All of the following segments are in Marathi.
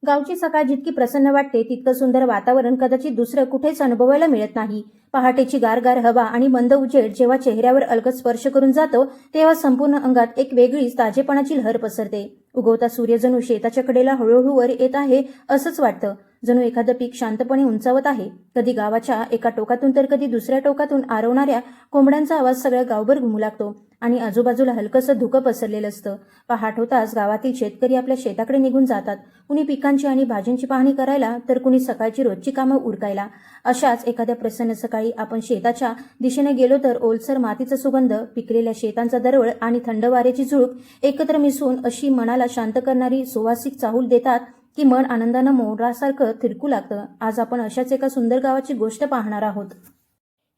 गावची सकाळ जितकी प्रसन्न वाटते तितकं सुंदर वातावरण कदाचित दुसरं कुठेच अनुभवायला मिळत नाही. पहाटेची गारगार हवा आणि मंद उजेड जेव्हा चेहऱ्यावर अलगद स्पर्श करून जातो तेव्हा संपूर्ण अंगात एक वेगळीच ताजेपणाची लहर पसरते. उगवता सूर्य जणू शेताच्या कडेला हळूहळू वर येत आहे असंच वाटतं. जणू एखादं पीक शांतपणे उंचावत आहे. कधी गावाच्या एका टोकातून तर कधी दुसऱ्या टोकातून आरवणाऱ्या कोंबड्यांचा आवाज सगळ्या गावभर घुमू लागतो आणि आजूबाजूला हलकंसं धुकं पसरलेलं असतं. पहाट होताच गावातील शेतकरी आपल्या शेताकडे निघून जातात. कुणी पिकांची आणि भाज्यांची पाहणी करायला तर कुणी सकाळची रोजची कामं उरकायला. अशाच एखाद्या प्रसन्न सकाळी आपण शेताच्या दिशेने गेलो तर ओलसर मातीचा सुगंध, पिकलेल्या शेतांचा दरवळ आणि थंड वाऱ्याची झुळूक एकत्र मिसळून अशी मनाला शांत करणारी सुवासिक चाहूल देतात की मन आनंदानं मोरासारखं थिरकू लागतं. आज आपण अशाच एका सुंदर गावाची गोष्ट पाहणार आहोत.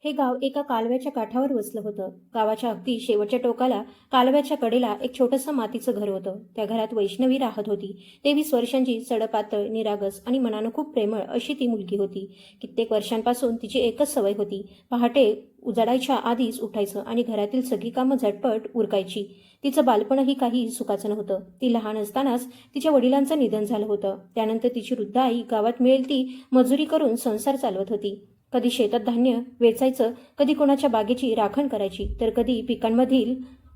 हे गाव एका कालव्याच्या काठावर वसलं होतं. गावाच्या अगदी शेवटच्या टोकाला कालव्याच्या कडेला एक छोटंसं मातीचं घर होतं. त्या घरात वैष्णवी राहत होती. 23 वर्षांची, सडपातळ, निरागस आणि मनानं खूप प्रेमळ अशी ती मुलगी होती. कित्येक वर्षांपासून तिची एकच सवय होती. पहाटे उजाडायच्या आधीच उठायचं आणि घरातील सगळी कामं झटपट उरकायची. तिचं बालपणही काही सुखाचं नव्हतं. ती लहान असतानाच तिच्या वडिलांचं निधन झालं होतं. त्यानंतर तिची वृद्ध आई गावात मिळेल ती मजुरी करून संसार चालवत होती. कधी शेतात धान्य वेचायचं, कधी कोणाच्या बागेची राखण करायची, तर कधी पिकांमधील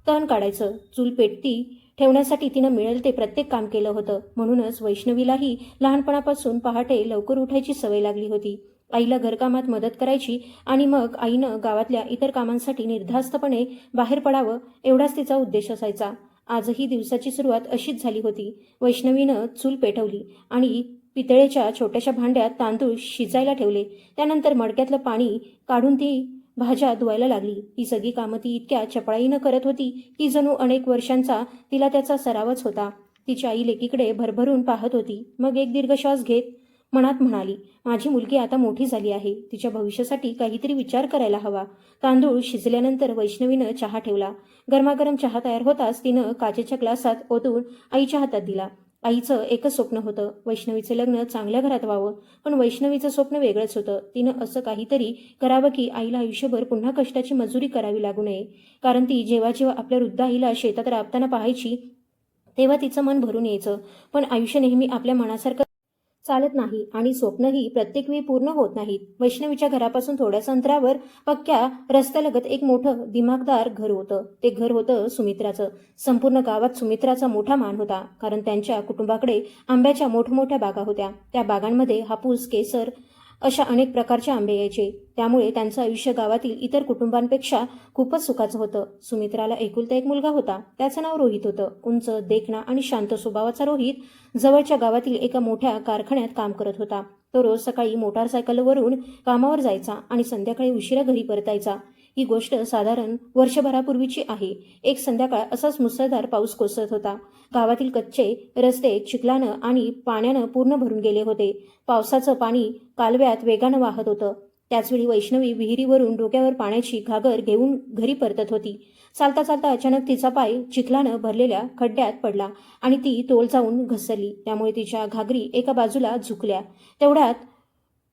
तण काढायचं. चूल पेटती ठेवण्यासाठी तिनं मिळेल ते प्रत्येक काम केलं होतं. म्हणूनच वैष्णवीलाही लहानपणापासून पहाटे लवकर उठायची सवय लागली होती. आईला घरकामात मदत करायची आणि मग आईनं गावातल्या इतर कामांसाठी निर्धास्तपणे बाहेर पडावं एवढाच तिचा उद्देश असायचा. आजही दिवसाची सुरुवात अशीच झाली होती. वैष्णवीनं चूल पेटवली आणि पितळेच्या छोट्याशा भांड्यात तांदूळ शिजायला ठेवले. त्यानंतर मडक्यातलं पाणी काढून ती भाज्या धुवायला लागली. ही सगळी कामं ती इतक्या चपळाईनं करत होती की जणू अनेक वर्षांचा तिला त्याचा सरावच होता. तिची आई लेकीकडे भरभरून पाहत होती. मग एक दीर्घ श्वास घेत मनात म्हणाली, माझी मुलगी आता मोठी झाली आहे. तिच्या भविष्यासाठी काहीतरी विचार करायला हवा. तांदूळ शिजल्यानंतर वैष्णवीनं चहा ठेवला. गरमागरम चहा तयार होताच तिनं काचेच्या ग्लासात ओतून आईच्या हातात दिला. आईचं एकच स्वप्न होतं, वैष्णवीचं लग्न चांगल्या घरात व्हावं. पण वैष्णवीचं स्वप्न वेगळंच होतं. तिनं असं काहीतरी करावं की आईला आयुष्यभर पुन्हा कष्टाची मजुरी करावी लागू नये. कारण ती जेव्हा जेव्हा आपल्या वृद्ध आईला शेतात राबताना पाहायची तेव्हा तिचं मन भरून यायचं. पण आयुष्य नेहमी आपल्या मनासारखं चालत नाही आणि स्वप्नही प्रत्येक वेळी पूर्ण होत नाहीत. वैष्णवीच्या घरापासून थोड्याच अंतरावर पक्क्या रस्त्यालगत एक मोठं दिमागदार घर होतं. ते घर होतं सुमित्राचं. संपूर्ण गावात सुमित्राचा मोठा मान होता. कारण त्यांच्या कुटुंबाकडे आंब्याच्या मोठमोठ्या बागा होत्या. त्या बागांमध्ये हापूस, केसर अशा अनेक प्रकारचे आंबे यायचे. त्यामुळे त्यांचं आयुष्य गावातील इतर कुटुंबांपेक्षा खूपच सुखाचं होतं. सुमित्राला एकुलता एक मुलगा होता. त्याचं नाव रोहित होतं. उंच, देखणा आणि शांत स्वभावाचा रोहित जवळच्या गावातील एका मोठ्या कारखान्यात काम करत होता. तो रोज सकाळी मोटारसायकलवरून कामावर जायचा आणि संध्याकाळी उशिरा घरी परतायचा. ही गोष्ट साधारण वर्षभरापूर्वीची आहे. एक संध्याकाळ असाच मुसळधार पाऊस कोसळत होता. गावातील कच्चे रस्ते चिखलानं आणि पाण्यानं पूर्ण भरून गेले होते. पावसाचं पाणी कालव्यात वेगानं वाहत होतं. त्याचवेळी वैष्णवी विहिरीवरून डोक्यावर पाण्याची घागर घेऊन घरी परतत होती. चालता चालता अचानक तिचा पाय चिखलानं भरलेल्या खड्ड्यात पडला आणि ती तोल जाऊन घसरली. त्यामुळे तिच्या घागरी एका बाजूला झुकल्या. तेवढ्यात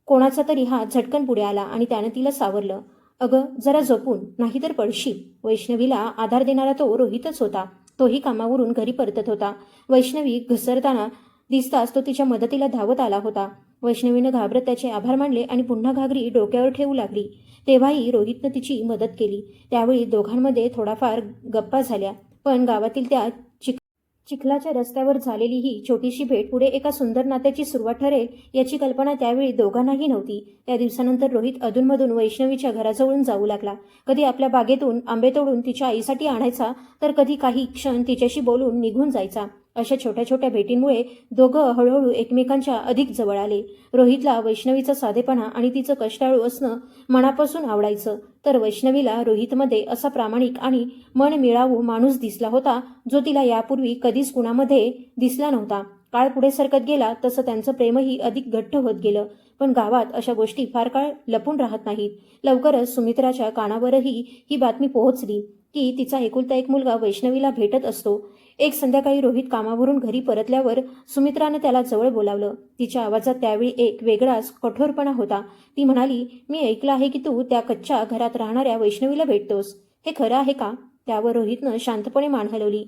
कोणाचा तरी हात झटकन पुढे आला आणि त्यानं तिला सावरलं. अगं, जरा जपून, नाहीतर पडशील. वैष्णवीला आधार देणारा तो रोहितच होता. तोही कामावरून घरी परतत होता. वैष्णवी घसरताना दिसताच तो तिच्या मदतीला धावत आला होता. वैष्णवीनं घाबरत त्याचे आभार मानले आणि पुन्हा घागरी डोक्यावर ठेवू लागली. तेव्हाही रोहितनं तिची मदत केली. त्यावेळी दोघांमध्ये थोडाफार गप्पा झाल्या. पण गावातील त्या चिखलाच्या रस्त्यावर झालेली ही छोटीशी भेट पुढे एका सुंदर नात्याची सुरुवात ठरेल याची कल्पना त्यावेळी दोघांनाही नव्हती. त्या दिवसानंतर रोहित अधूनमधून वैष्णवीच्या घराजवळून जाऊ लागला. कधी आपल्या बागेतून आंबे तोडून तिच्या आईसाठी आणायचा, तर कधी काही क्षण तिच्याशी बोलून निघून जायचा. अशा छोट्या छोट्या भेटींमुळे दोघं हळूहळू एकमेकांच्या अधिक जवळ आले. रोहितला वैष्णवीचा साधेपणा आणि तिचं कष्टाळू असणं मनापासून आवडायचं, तर वैष्णवीला रोहितमध्ये असा प्रामाणिक आणि मनमिळावू माणूस दिसला होता जो तिला यापूर्वी कधीच कुणामध्ये दिसला नव्हता. काळ पुढे सरकत गेला तसं त्यांचं प्रेमही अधिक घट्ट होत गेलं. पण गावात अशा गोष्टी फार काळ लपून राहत नाहीत. लवकरच सुमित्राच्या कानावरही ही बातमी पोहोचली की तिचा एकुलता एक मुलगा वैष्णवीला भेटत असतो. एक संध्याकाळी रोहित कामावरून घरी परतल्यावर सुमित्रानं त्याला जवळ बोलावलं. तिच्या आवाजात त्यावेळी एक वेगळाच कठोरपणा होता. ती म्हणाली, मी ऐकलं आहे की तू त्या कच्च्या घरात राहणाऱ्या वैष्णवीला भेटतोस. हे खरं आहे का? त्यावर रोहितनं शांतपणे मान हलवली.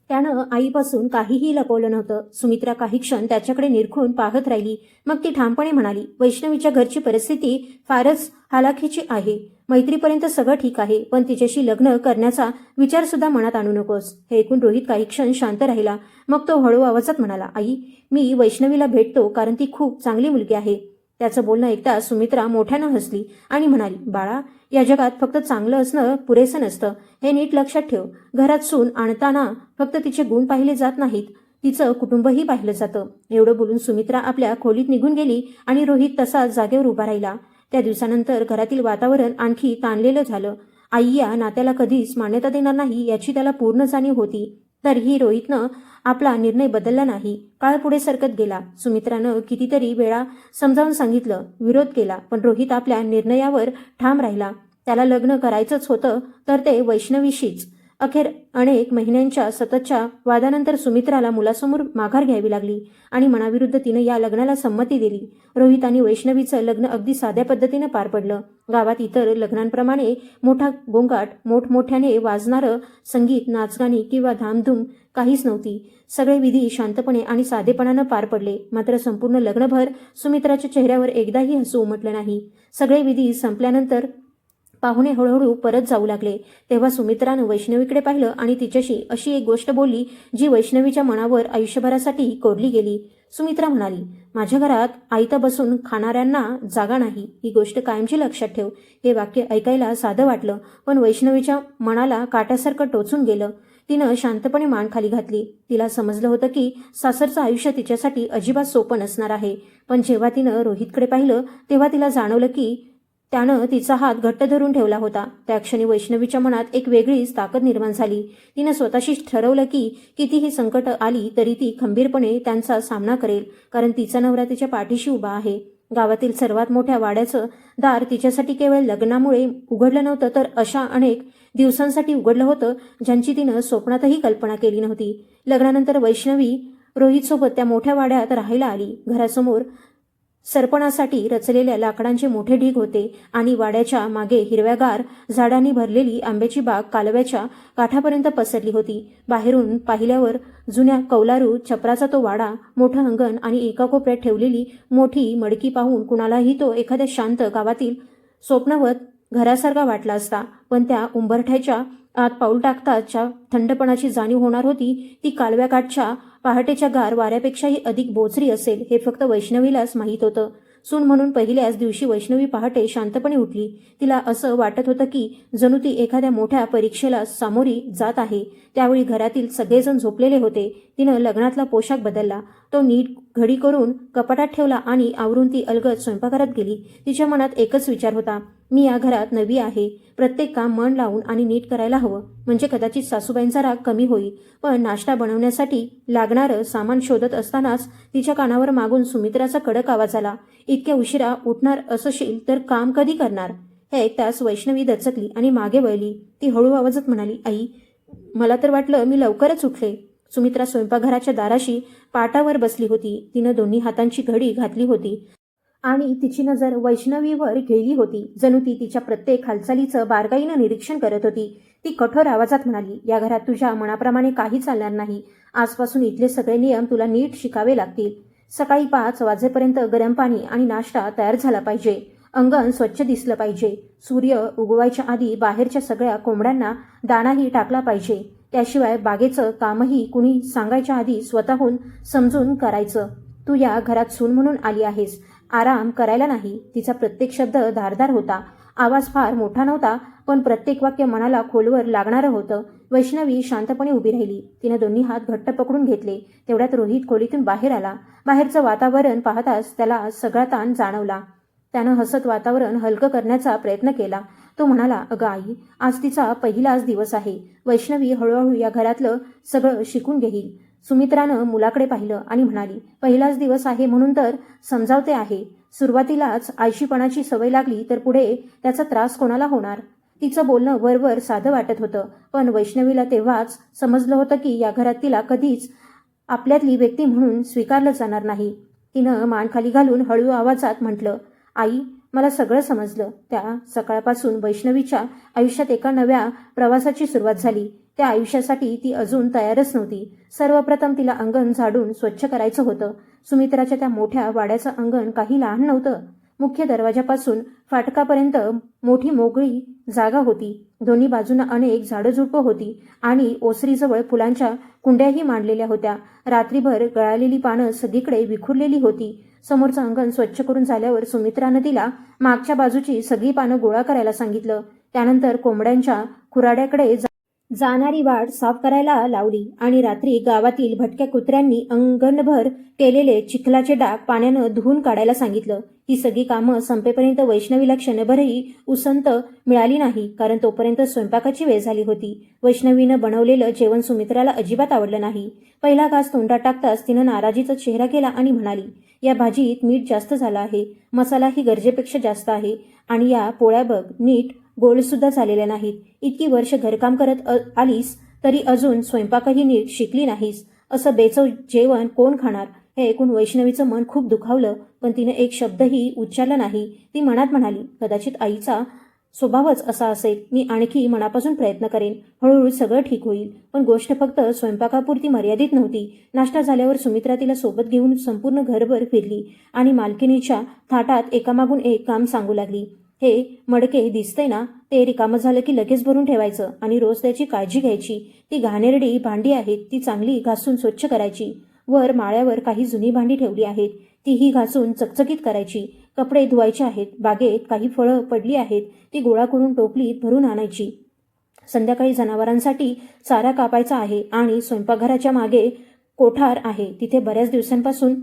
त्यानं आईपासून काहीही लपवलं नव्हतं. सुमित्रा काही क्षण त्याच्याकडे निरखून पाहत राहिली. मग ती ठामपणे म्हणाली, वैष्णवीच्या घरची परिस्थिती फारच हालाखीची आहे. मैत्रीपर्यंत सगळं ठीक आहे, पण तिच्याशी लग्न करण्याचा विचार सुद्धा मनात आणू नकोस. हे ऐकून रोहित काही क्षण शांत राहिला. मग तो हळू आवाजात म्हणाला, आई, मी वैष्णवीला भेटतो कारण ती खूप चांगली मुलगी आहे. त्याचं बोलणं ऐकता सुमित्रा मोठ्यानं हसली आणि म्हणाली, बाळा, या जगात फक्त चांगलं असणं पुरेसं नसतं, हे नीट लक्षात ठेव. घरात सून आणताना फक्त तिचे गुण पाहिले जात नाहीत, तिचं कुटुंबही पाहिलं जातं. एवढं बोलून सुमित्रा आपल्या खोलीत निघून गेली आणि रोहित तसाच जागेवर उभा राहिला. त्या दिवसानंतर घरातील वातावरण आणखी ताणलेलं झालं. आई या नात्याला कधीच मान्यता देणार नाही याची त्याला पूर्ण जाणीव होती. तरीही रोहितनं आपला निर्णय बदलला नाही. काळ पुढे सरकत गेला. सुमित्रानं कितीतरी वेळा समजावून सांगितलं, विरोध केला, पण रोहित आपल्या निर्णयावर ठाम राहिला. त्याला लग्न करायचंच होतं, तर ते वैष्णवीशीच. अखेर अनेक महिन्यांच्या सततच्या वादानंतर सुमित्राला मुलासमोर माघार घ्यावी लागली आणि मनाविरुद्ध तिनं या लग्नाला संमती दिली. रोहित आणि वैष्णवीचं लग्न अगदी साध्या पद्धतीनं पार पडलं. गावात इतर लग्नांप्रमाणे मोठा गोंगाट, मोठमोठ्याने वाजणारं संगीत, नाचगाणी किंवा धामधूम काहीच नव्हती. सगळे विधी शांतपणे आणि साधेपणानं पार पडले. मात्र संपूर्ण लग्नभर सुमित्राच्या चेहऱ्यावर एकदाही हसू उमटलं नाही. सगळे विधी संपल्यानंतर पाहुणे हळूहळू परत जाऊ लागले. तेव्हा सुमित्रानं वैष्णवीकडे पाहिलं आणि तिच्याशी अशी एक गोष्ट बोलली जी वैष्णवीच्या मनावर आयुष्यभरासाठी कोरली गेली. सुमित्रा म्हणाली, माझ्या घरात आयतं बसून खाणाऱ्यांना जागा नाही, ही गोष्ट कायमची लक्षात ठेव. हे वाक्य ऐकायला साधं वाटलं, पण वैष्णवीच्या मनाला काट्यासारखं टोचून गेलं. तिनं शांतपणे मान खाली घातली. तिला समजलं होतं की सासरचं आयुष्य तिच्यासाठी अजिबात सोपं नसणार आहे. पण जेव्हा तिनं रोहितकडे पाहिलं तेव्हा तिला जाणवलं की त्यानं तिचा हात घट्ट धरून ठेवला होता. त्या क्षणी वैष्णवीच्या मनात एक वेगळीच ताकद निर्माण झाली. तिनं स्वतःशीच ठरवलं की कितीही संकट आली तरी ती खंबीरपणे त्यांचा सामना करेल, कारण तिचा नवरा तिच्या पाठीशी उभा आहे. गावातील सर्वात मोठ्या वाड्याचं दार तिच्यासाठी केवळ लग्नामुळे उघडलं नव्हतं, तर अशा अनेक दिवसांसाठी उघडलं होतं ज्यांची तिनं स्वप्नातही कल्पना केली नव्हती. लग्नानंतर वैष्णवी रोहितसोबत त्या मोठ्या वाड्यात राहायला आली. घरासमोर सरपणासाठी रचलेल्या लाकडांचे मोठे ढीग होते आणि वाड्याच्या मागे हिरव्यागार झाडांनी भरलेली आंब्याची बाग कालव्याच्या काठापर्यंत पसरली होती. बाहेरून पाहिल्यावर जुन्या कौलारू छपराचा तो वाडा, मोठं अंगण आणि एका कोपऱ्यात ठेवलेली मोठी मडकी पाहून कुणालाही तो एखाद्या शांत गावातील स्वप्नवत घरासारखा वाटला असता. पण त्या उंबरठ्याच्या आत पाऊल टाकताच्या थंडपणाची जाणीव होणार होती ती कालव्याकाठच्या पहाटेच्या गार वाऱ्यापेक्षाही अधिक बोचरी असेल, हे फक्त वैष्णवीलाच माहीत होतं. सून म्हणून पहिल्याच दिवशी वैष्णवी पहाटे शांतपणे उठली. तिला असं वाटत होतं की जणू ती एखाद्या मोठ्या परीक्षेला सामोरी जात आहे. त्यावेळी घरातील सगळेजण झोपलेले होते. तिनं लग्नातला पोशाख बदलला, तो नीट घडी करून कपाटात ठेवला आणि आवरून ती अलगद स्वयंपाकघरात गेली. तिच्या मनात एकच विचार होता, मी या घरात नवी आहे, प्रत्येक काम मन लावून आणि नीट करायला हवं, म्हणजे कदाचित सासूबाईंचा राग कमी होईल. पण नाश्ता बनवण्यासाठी लागणारं सामान शोधत असतानाच तिच्या कानावर मागून सुमित्राचा कडक आवाज आला, इतक्या उशिरा उठणार असशील तर काम कधी करणार? हे ऐकताच वैष्णवी दचकली आणि मागे वळली. ती हळू आवाजात म्हणाली, आई, मला तर वाटलं मी लवकरच उठले. सुमित्रा स्वयंपाकघराच्या दाराशी पाटावर बसली होती. तिनं दोन्ही हातांची घडी घातली होती आणि तिची नजर वैष्णवीवर गेली होती. जणू ती तिच्या प्रत्येक हालचालीचं बारकाईनं निरीक्षण करत होती. ती कठोर आवाजात म्हणाली, या घरात तुझ्या मनाप्रमाणे काही चालणार नाही. आजपासून इथले सगळे नियम तुला नीट शिकावे लागतील. सकाळी 5 वाजेपर्यंत गरम पाणी आणि नाश्ता तयार झाला पाहिजे. अंगण स्वच्छ दिसलं पाहिजे. सूर्य उगवायच्या आधी बाहेरच्या सगळ्या कोंबड्यांना दाणाही टाकला पाहिजे. त्याशिवाय बागेचं कामही कुणी सांगायच्या आधी स्वतःहून समजून करायचं. तू या घरात सून म्हणून आली आहेस, आराम करायला नाही. तिचा प्रत्येक शब्द धारदार होता. आवाज फार मोठा नव्हता, पण प्रत्येक वाक्य मनाला खोलवर लागणारं होतं. वैष्णवी शांतपणे उभी राहिली. तिने दोन्ही हात घट्ट पकडून घेतले. तेवढ्यात रोहित खोलीतून बाहेर आला. बाहेरचं वातावरण पाहताच त्याला सगळा ताण जाणवला. त्यानं हसत वातावरण हलकं करण्याचा प्रयत्न केला. तो म्हणाला, अगं आई, आज तिचा पहिलाच दिवस आहे. वैष्णवी हळूहळू या घरातलं सगळं शिकून घेईल. सुमित्रानं मुलाकडे पाहिलं आणि म्हणाली, पहिलाच दिवस आहे म्हणून तर समजावते आहे. सुरुवातीलाच आळशीपणाची सवय लागली तर पुढे त्याचा त्रास कोणाला होणार? तिचं बोलणं वरवर साधं वाटत होतं, पण वैष्णवीला तेव्हाच समजलं होतं की या घरात तिला कधीच आपल्यातली व्यक्ती म्हणून स्वीकारलं जाणार नाही. तिनं मान खाली घालून हळू आवाजात म्हटलं, आई, मला सगळं समजलं. त्या सकाळपासून वैष्णवीच्या आयुष्यात एका नव्या प्रवासाची सुरुवात झाली. त्या आयुष्यासाठी ती अजून तयारच नव्हती. सर्वप्रथम तिला अंगण झाडून स्वच्छ करायचं होतं. सुमित्राच्या त्या मोठ्या वाड्याचं अंगण काही लहान नव्हतं. मुख्य दरवाजापासून फाटकापर्यंत मोठी मोकळी जागा होती. दोन्ही बाजूंना अनेक झाडझुडपं होती आणि ओसरीजवळ फुलांच्या कुंड्याही मांडलेल्या होत्या. रात्रीभर गळालेली पानं सगळीकडे विखुरलेली होती. समोरचं अंगण स्वच्छ करून झाल्यावर सुमित्रानं तिला मागच्या बाजूची सगळी पानं गोळा करायला सांगितलं. त्यानंतर कोंबड्यांच्या खुराड्याकडे जाणारी वाट साफ करायला लावली आणि रात्री गावातील भटक्या कुत्र्यांनी अंगणभर केलेले चिखलाचे डाग पाण्यानं धुवून काढायला सांगितलं. ही सगळी कामं संपेपर्यंत वैष्णवीला क्षणभरही उसंत मिळाली नाही, कारण तोपर्यंत स्वयंपाकाची वेळ झाली होती. वैष्णवीनं बनवलेलं जेवण सुमित्राला अजिबात आवडलं नाही. पहिला घास तोंडात टाकताच तिनं नाराजीचा चेहरा केला आणि म्हणाली, या भाजीत मीठ जास्त झालं आहे, मसालाही गरजेपेक्षा जास्त आहे आणि या पोळ्या बघ, नीट गोलसुद्धा झालेल्या नाहीत. इतकी वर्ष घरकाम करत आलीस तरी अजून स्वयंपाकही नीट शिकली नाहीस. असं बेचव जेवण कोण खाणार? हे ऐकून वैष्णवीचं मन खूप दुखावलं, पण तिनं एक शब्दही उच्चारला नाही. ती मनात म्हणाली, कदाचित आईचा स्वभावच असा असेल. मी आणखी मनापासून प्रयत्न करेन. हळूहळू सगळं ठीक होईल. पण गोष्ट फक्त स्वयंपाकापुरती मर्यादित नव्हती. नाश्ता झाल्यावर सुमित्रा तिला सोबत घेऊन संपूर्ण घरभर फिरली आणि मालकिणीच्या थाटात एकामागून एक काम सांगू लागली. हे मडके दिसतंय ना, ते रिकामं झालं की लगेच भरून ठेवायचं आणि रोज त्याची काळजी घ्यायची. ती घाणेरडी भांडी आहेत, ती चांगली घासून स्वच्छ करायची. वर माळ्यावर काही जुनी भांडी ठेवली आहेत, तीही घासून चकचकीत करायची. कपडे धुवायचे आहेत. बागेत काही फळं पडली आहेत, ती गोळा करून टोपलीत भरून आणायची. संध्याकाळी जनावरांसाठी चारा कापायचा आहे आणि स्वयंपाकघराच्या मागे कोठार आहे, तिथे बऱ्याच दिवसांपासून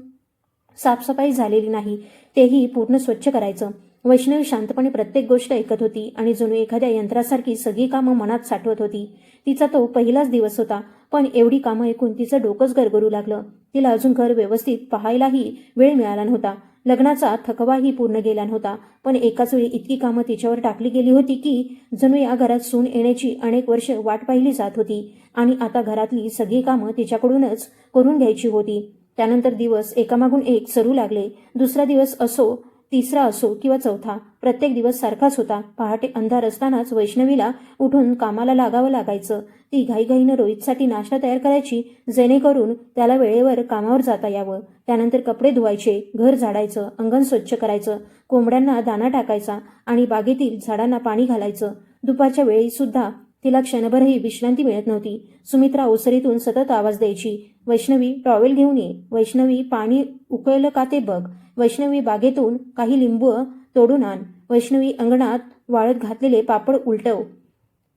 साफसफाई झालेली नाही, तेही पूर्ण स्वच्छ करायचं. वैष्णवी शांतपणे प्रत्येक गोष्ट ऐकत होती आणि जणू एखाद्या यंत्रासारखी सगळी कामं मनात साठवत होती. तिचा तो पहिलाच दिवस होता, पण एवढी कामं ऐकून तिचं डोकंच गरगरू लागलं. तिला अजून घर व्यवस्थित पाहायलाही वेळ मिळाला नव्हता. लग्नाचा थकवाही पूर्ण गेला नव्हता, पण एकाच वेळी इतकी कामं तिच्यावर टाकली गेली होती की जणू या घरात सून येण्याची अनेक वर्ष वाट पाहिली जात होती आणि आता घरातली सगळी कामं तिच्याकडूनच करून घ्यायची होती. त्यानंतर दिवस एकामागून एक सरू लागले. दुसरा दिवस असो, तिसरा असो किंवा चौथा, प्रत्येक दिवस सारखाच होता. पहाटे अंधार असतानाच वैष्णवीला उठून कामाला लागावं लागायचं. ती घाईघाईनं रोहितसाठी नाश्ता तयार करायची, जेणेकरून त्याला वेळेवर कामावर जाता यावं. त्यानंतर कपडे धुवायचे, घर झाडायचं, अंगण स्वच्छ करायचं, कोंबड्यांना दाणा टाकायचा आणि बागेतील झाडांना पाणी घालायचं. दुपारच्या वेळीसुद्धा तिला क्षणभरही विश्रांती मिळत नव्हती. सुमित्रा ओसरीतून सतत आवाज द्यायची, वैष्णवी टॉवेल घेऊन ये, वैष्णवी पाणी उकळलं का ते बघ, वैष्णवी बागेतून काही लिंबू तोडून आण, वैष्णवी अंगणात वाळत घातलेले पापड उलटव.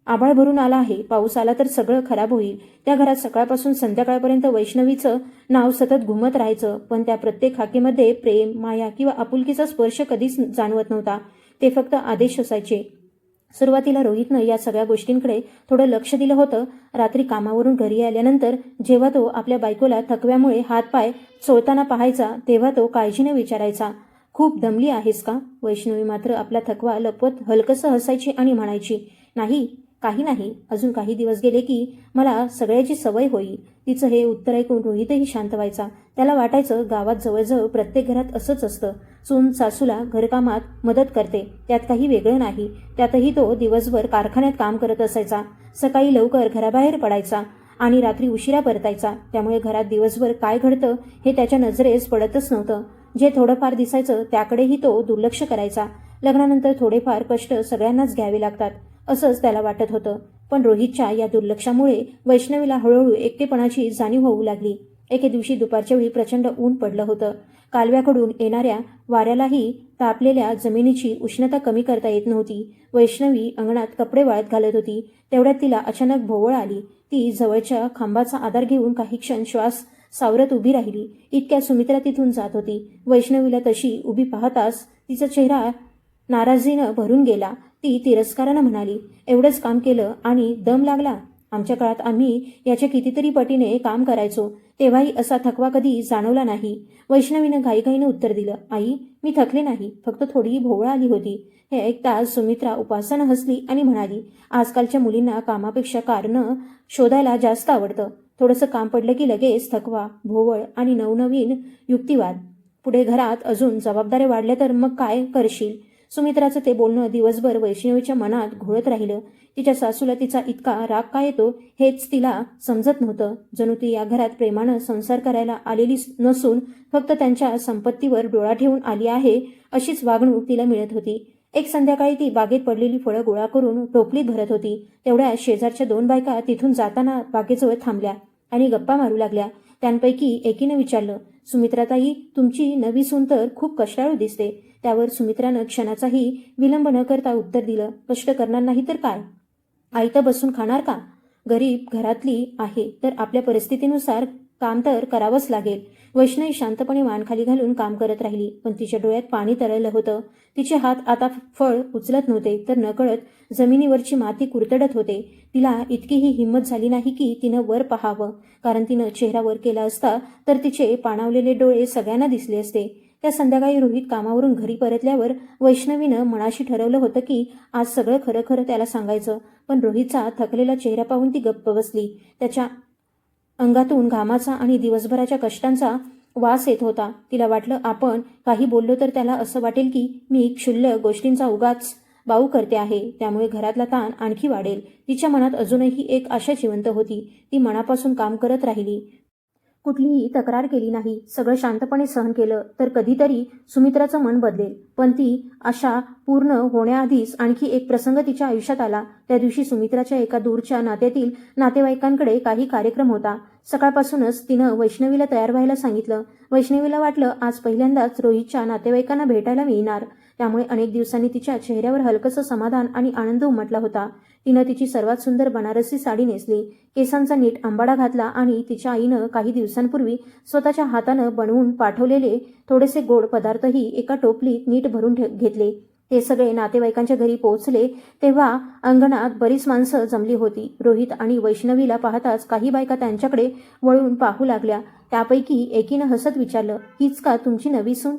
आभाळ भरून आला आहे, पाऊस आला तर सगळं खराब होईल. त्या घरात सकाळपासून संध्याकाळपर्यंत वैष्णवीचं नाव सतत घुमत राहायचं, पण त्या प्रत्येक हाकेमध्ये प्रेम, माया किंवा आपुलकीचा स्पर्श कधीच जाणवत नव्हता. ते फक्त आदेश असायचे. सुरुवातीला रोहितनं या सगळ्या गोष्टींकडे थोडं लक्ष दिलं होतं. रात्री कामावरून घरी आल्यानंतर जेव्हा तो आपल्या बायकोला थकव्यामुळे हातपाय चोळताना पाहायचा, तेव्हा तो काळजीने विचारायचा, खूप दमली आहेस का? वैष्णवी मात्र आपला थकवा लपवत हलकसं हसायची आणि म्हणायची, नाही, काही नाही, अजून काही दिवस गेले की मला सगळ्याची सवय होईल. तिचं हे उत्तर ऐकून रोहितही शांत व्हायचा. त्याला वाटायचं गावात जवळजवळ प्रत्येक घरात असंच असतं. सून सासूला घरकामात मदत करते, त्यात काही वेगळं नाही. त्यातही तो दिवसभर कारखान्यात काम करत असायचा. सकाळी लवकर घराबाहेर पडायचा आणि रात्री उशिरा परतायचा. त्यामुळे घरात दिवसभर काय घडतं हे त्याच्या नजरेस पडतच नव्हतं. जे थोडंफार दिसायचं त्याकडेही तो दुर्लक्ष करायचा. लग्नानंतर थोडेफार कष्ट सगळ्यांनाच घ्यावे लागतात असंच त्याला वाटत होतं. पण रोहितच्या या दुर्लक्षामुळे वैष्णवीला हळूहळू एकटेपणाची जाणीव होऊ लागली. एके दिवशी दुपारच्या वेळी प्रचंड ऊन पडलं होतं. कालव्याकडून येणाऱ्या वाऱ्यालाही तापलेल्या जमिनीची उष्णता कमी करता येत नव्हती. वैष्णवी अंगणात कपडे वाळत घालत होती. तेवढ्यात तिला अचानक भोवळ आली. ती जवळच्या खांबाचा आधार घेऊन काही क्षण श्वास सावरत उभी राहिली. इतक्या सुमित्रा तिथून जात होती. वैष्णवीला तशी उभी पाहताच तिचा चेहरा नाराजीनं भरून गेला. ती तिरस्कारानं म्हणाली, एवढंच काम केलं आणि दम लागला? आमच्या काळात आम्ही याच्या कितीतरी पटीने काम करायचो, तेव्हाही असा थकवा कधी जाणवला नाही. वैष्णवीनं घाईघाईनं उत्तर दिलं, आई, मी थकले नाही, फक्त थोडी भोवळ आली होती. हे ऐकताच सुमित्रा उपासानं हसली आणि म्हणाली, आजकालच्या मुलींना कामापेक्षा कारणं शोधायला जास्त आवडतं. थोडंसं काम पडलं की लगेच थकवा, भोवळ आणि नवनवीन युक्तिवाद. पुढे घरात अजून जबाबदाऱ्या वाढल्या तर मग काय करशील? सुमित्राचं ते बोलणं दिवसभर वैष्णवीच्या मनात घोळत राहिलं. तिच्या सासूला तिचा इतका राग का येतो हेच तिला समजत नव्हतं. जणू ती या घरात प्रेमानं संसार करायला आलेली नसून फक्त त्यांच्या संपत्तीवर डोळा ठेवून आली आहे अशीच वागणूक तिला मिळत होती. एक संध्याकाळी ती बागेत पडलेली फळं गोळा करून टोपलीत भरत होती. तेवढ्या शेजारच्या 2 बायका तिथून जाताना बागेजवळ थांबल्या आणि गप्पा मारू लागल्या. त्यांपैकी एकीनं विचारलं, सुमित्राताई, तुमची नवी सून तर खूप कष्टाळू दिसते. त्यावर सुमित्रानं क्षणाचाही विलंब न करता उत्तर दिलं, कष्ट करणार नाही तर काय? आयतं बसून खाणार का? गरीब घरातली आहे तर आपल्या परिस्थितीनुसार काम तर करावंच लागेल. वैष्णवी शांतपणे मान खाली घालून काम करत राहिली, पण तिच्या डोळ्यात पाणी तरळलं होतं. तिचे हात आता फळ उचलत नव्हते तर नकळत जमिनीवरची माती कुरतडत होते. तिला इतकीही हिंमत झाली नाही की तिनं वर पाहावं, कारण तिनं चेहरा वर केला असता तर तिचे पाणावलेले डोळे सगळ्यांना दिसले असते. त्या संध्याकाळी रोहित कामावरून घरी परतल्यावर वैष्णवीनं मनाशी ठरवलं होतं की आज सगळं खरं खरं त्याला सांगायचं. पण रोहितचा थकलेला चेहरा पाहून ती गप्प बसली. त्याच्या अंगातून घामाचा आणि दिवसभराच्या कष्टांचा वास येत होता. तिला वाटलं आपण काही बोललो तर त्याला असं वाटेल की मी क्षुल्लक गोष्टींचा उगाच बाऊ करते आहे, त्यामुळे घरातला ताण आणखी वाढेल. तिच्या मनात अजूनही एक आशा जिवंत होती. ती मनापासून काम करत राहिली, कुठलीही तक्रार केली नाही, सगळं शांतपणे सहन केलं तर कधीतरी सुमित्राचं मन बदलेल. पण ती आशा पूर्ण होण्याआधीच आणखी एक प्रसंग तिच्या आयुष्यात आला. त्या दिवशी सुमित्राच्या एका दूरच्या नात्यातील नातेवाईकांकडे काही कार्यक्रम होता. सकाळपासूनच तिनं वैष्णवीला तयार व्हायला सांगितलं. वैष्णवीला वाटलं आज पहिल्यांदाच रोहितच्या नातेवाईकांना भेटायला मिळणार, त्यामुळे अनेक दिवसांनी तिच्या चेहऱ्यावर हलकंसं समाधान आणि आनंद उमटला होता. तिनं तिची सर्वात सुंदर बनारसी साडी नेसली, केसांचा नीट अंबाडा घातला आणि तिच्या आईनं काही दिवसांपूर्वी स्वतःच्या हातानं बनवून पाठवलेले थोडेसे गोड पदार्थही एका टोपलीत नीट भरून घेतले. ते सगळे नातेवाईकांच्या घरी पोहोचले तेव्हा अंगणात बरीच माणसं जमली होती. रोहित आणि वैष्णवीला पाहताच काही बायका त्यांच्याकडे वळून पाहू लागल्या. त्यापैकी एकीनं हसत विचारलं, हीच का तुमची नवी सून?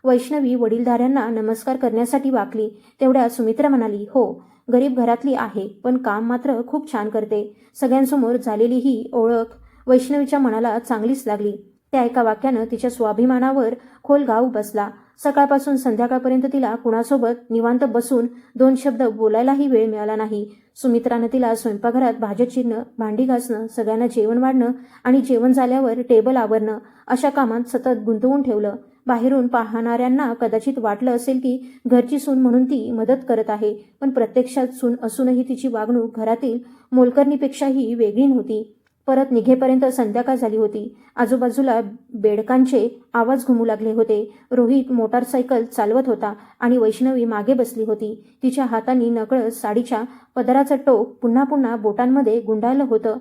वैष्णवी वडीलधाऱ्यांना नमस्कार करण्यासाठी वाकली. तेवढ्या सुमित्रा म्हणाली, हो, गरीब घरातली आहे पण काम मात्र खूप छान करते. सगळ्यांसमोर झालेली ही ओळख वैष्णवीच्या मनाला चांगलीच लागली. त्या एका वाक्यानं तिच्या स्वाभिमानावर खोल घाव बसला. सकाळपासून संध्याकाळपर्यंत तिला कुणासोबत निवांत बसून 2 शब्द बोलायलाही वेळ मिळाला नाही. सुमित्रानं तिला स्वयंपाकघरात भाज्या चिरणं, भांडी घासणं, सगळ्यांना जेवण वाढणं आणि जेवण झाल्यावर टेबल आवरणं अशा कामात सतत गुंतवून ठेवलं. बाहेरून पाहणाऱ्यांना कदाचित वाटलं असेल की घरची सून म्हणून ती मदत करत आहे, पण प्रत्यक्षात सून असूनही तिची वागणूक घरातील मोलकरणीपेक्षाही वेगळी नव्हती. परत निघेपर्यंत संध्याकाळ झाली होती. आजूबाजूला बेडकांचे आवाज घुमू लागले होते. रोहित मोटारसायकल चालवत होता आणि वैष्णवी मागे बसली होती. तिच्या हातांनी नकळत साडीच्या पदराचं टोक पुन्हा पुन्हा बोटांमध्ये गुंडाळलं होतं.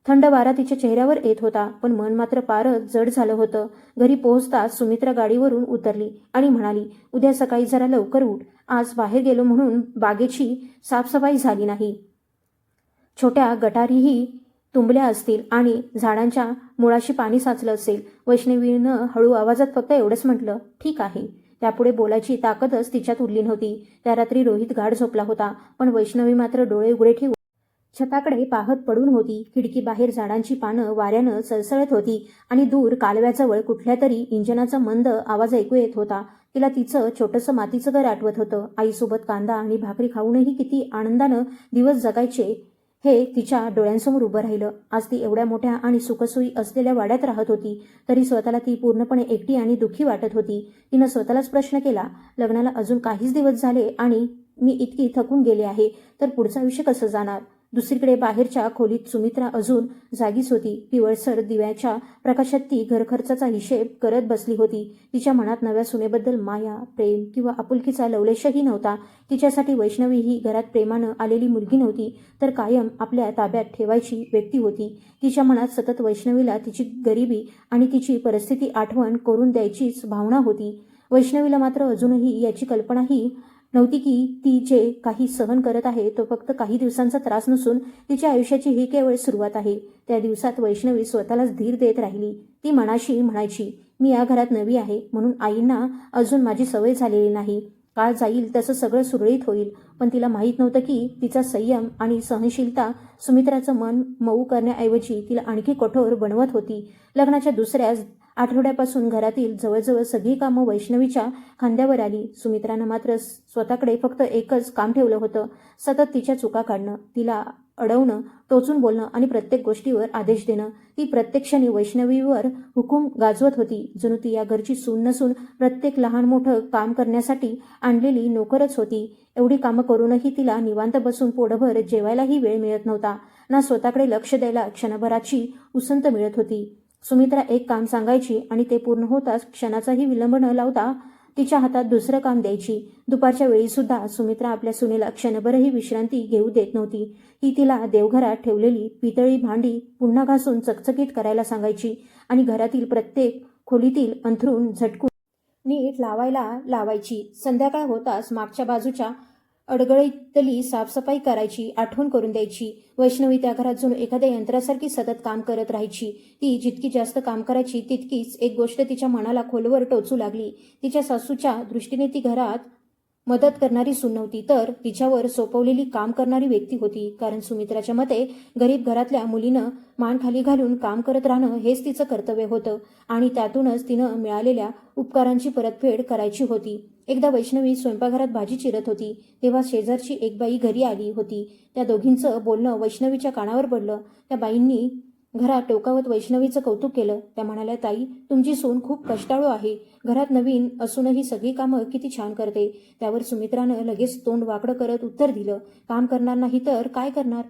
थंड वारा तिच्या चेहऱ्यावर येत होता, पण मन मात्र फारच जड झालं होतं. घरी पोहोचताच सुमित्रा गाडीवरून उतरली आणि म्हणाली, उद्या सकाळी जरा लवकर उठ. आज बाहेर गेलो म्हणून बागेची साफसफाई झाली नाही. छोट्या गटारीही तुंबल्या असतील आणि झाडांच्या मुळाशी पाणी साचलं असेल. वैष्णवीनं हळू आवाजात फक्त एवढंच म्हटलं, ठीक आहे. त्यापुढे बोलायची ताकदच तिच्यात उरली नव्हती. त्या रात्री रोहित गाढ झोपला होता, पण वैष्णवी मात्र डोळे उघडे ठेवून छताकडे पाहत पडून होती. खिडकी बाहेर झाडांची पानं वाऱ्यानं सळसळत होती आणि दूर कालव्याजवळ कुठल्या तरी इंजिनाचा मंद आवाज ऐकू येत होता. तिला तिचं छोटंसं मातीचं घर आठवत होतं. आईसोबत कांदा आणि भाकरी खाऊनही किती आनंदानं दिवस जगायचे हे तिच्या डोळ्यांसमोर उभं राहिलं. आज ती एवढ्या मोठ्या आणि सुखसोयी असलेल्या वाड्यात राहत होती, तरी स्वतःला ती पूर्णपणे एकटी आणि दुःखी वाटत होती. तिनं स्वतःलाच प्रश्न केला, लग्नाला अजून काहीच दिवस झाले आणि मी इतकी थकून गेले आहे, तर पुढचं आयुष्य कसं जाणार? दुसरीकडे बाहेरच्या खोलीत सुमित्रा अजून जागीच होती. पिवळसर दिव्याच्या प्रकाशात ती घरखर्चाचा हिशेब करत बसली होती. तिच्या मनात नव्या सुनेबद्दल माया, प्रेम किंवा आपुलकीचा लवलेशही नव्हता. तिच्यासाठी वैष्णवी ही घरात प्रेमानं आलेली मुलगी नव्हती, तर कायम आपल्या ताब्यात ठेवायची व्यक्ती होती. तिच्या मनात सतत वैष्णवीला तिची गरिबी आणि तिची परिस्थिती आठवण करून द्यायचीच भावना होती. वैष्णवीला मात्र अजूनही याची कल्पनाही नव्हती की ती जे काही सहन करत आहे तो फक्त काही दिवसांचा त्रास नसून तिच्या आयुष्याची ही केवळ सुरुवात आहे. त्या दिवसात वैष्णवी स्वतःलाच धीर देत राहिली. ती मनाशी म्हणायची, मी या घरात नवी आहे म्हणून आईंना अजून माझी सवय झालेली नाही. काळ जाईल तसं सगळं सुरळीत होईल. पण तिला माहीत नव्हतं की तिचा संयम आणि सहनशीलता सुमित्राचं मन मऊ करण्याऐवजी तिला आणखी कठोर बनवत होती. लग्नाच्या दुसऱ्याच आठवड्यापासून घरातील जवळजवळ सगळी कामं वैष्णवीच्या खांद्यावर आली. सुमित्रानं मात्र स्वतःकडे फक्त एकच काम ठेवलं होतं, सतत तिच्या चुका काढणं, तिला अडवणं, टोचून बोलणं आणि प्रत्येक गोष्टीवर आदेश देणं. ती प्रत्येक क्षणी वैष्णवीवर हुकूम गाजवत होती, जणू ती या घरची सून नसून प्रत्येक लहान मोठं काम करण्यासाठी आणलेली नोकरच होती. एवढी कामं करूनही तिला निवांत बसून पोटभर जेवायलाही वेळ मिळत नव्हता, ना स्वतःकडे लक्ष द्यायला क्षणभराची उसंत मिळत होती. सुमित्रा एक काम सांगायची आणि ते पूर्ण होताच क्षणाचाही विलंब न लावता तिच्या हातात दुसरं काम द्यायची. दुपारच्या वेळीसुद्धा सुमित्रा आपल्या सुनेला क्षणभरही विश्रांती घेऊ देत नव्हती. ही तिला देवघरात ठेवलेली पितळी भांडी पुन्हा घासून चकचकीत करायला सांगायची आणि घरातील प्रत्येक खोलीतील अंथरूण झटकून नीट लावायला लावायची. संध्याकाळ होताच मागच्या बाजूच्या अडगळीतली साफसफाई करायची आठवण करून द्यायची. वैष्णवी त्या घरात जणू एखाद्या यंत्रासारखी सतत काम करत राहायची. ती जितकी जास्त काम करायची तितकीच एक गोष्ट तिच्या मनाला खोलवर टोचू लागली. तिच्या सासूच्या दृष्टीने ती घरात मदत करणारी सून नव्हती, तर तिच्यावर सोपवलेली काम करणारी व्यक्ती होती. कारण सुमित्राच्या मते गरीब घरातल्या मुलीनं मान खाली घालून काम करत राहणं हेच तिचं कर्तव्य होतं आणि त्यातूनच तिनं मिळालेल्या उपकारांची परतफेड करायची होती. एकदा वैष्णवी स्वयंपाकघरात भाजी चिरत होती, तेव्हा शेजारची एक बाई घरी आली होती. त्या दोघींचं बोलणं वैष्णवीच्या कानावर पडलं. त्या बाईंनी घरात टोकावत वैष्णवीचं कौतुक केलं. त्या म्हणाल्या, ताई, तुमची सून खूप कष्टाळू आहे. घरात नवीन असूनही सगळी कामं किती छान करते. त्यावर सुमित्रानं लगेच तोंड वाकडं करत उत्तर दिलं, काम करणार नाही तर काय करणार?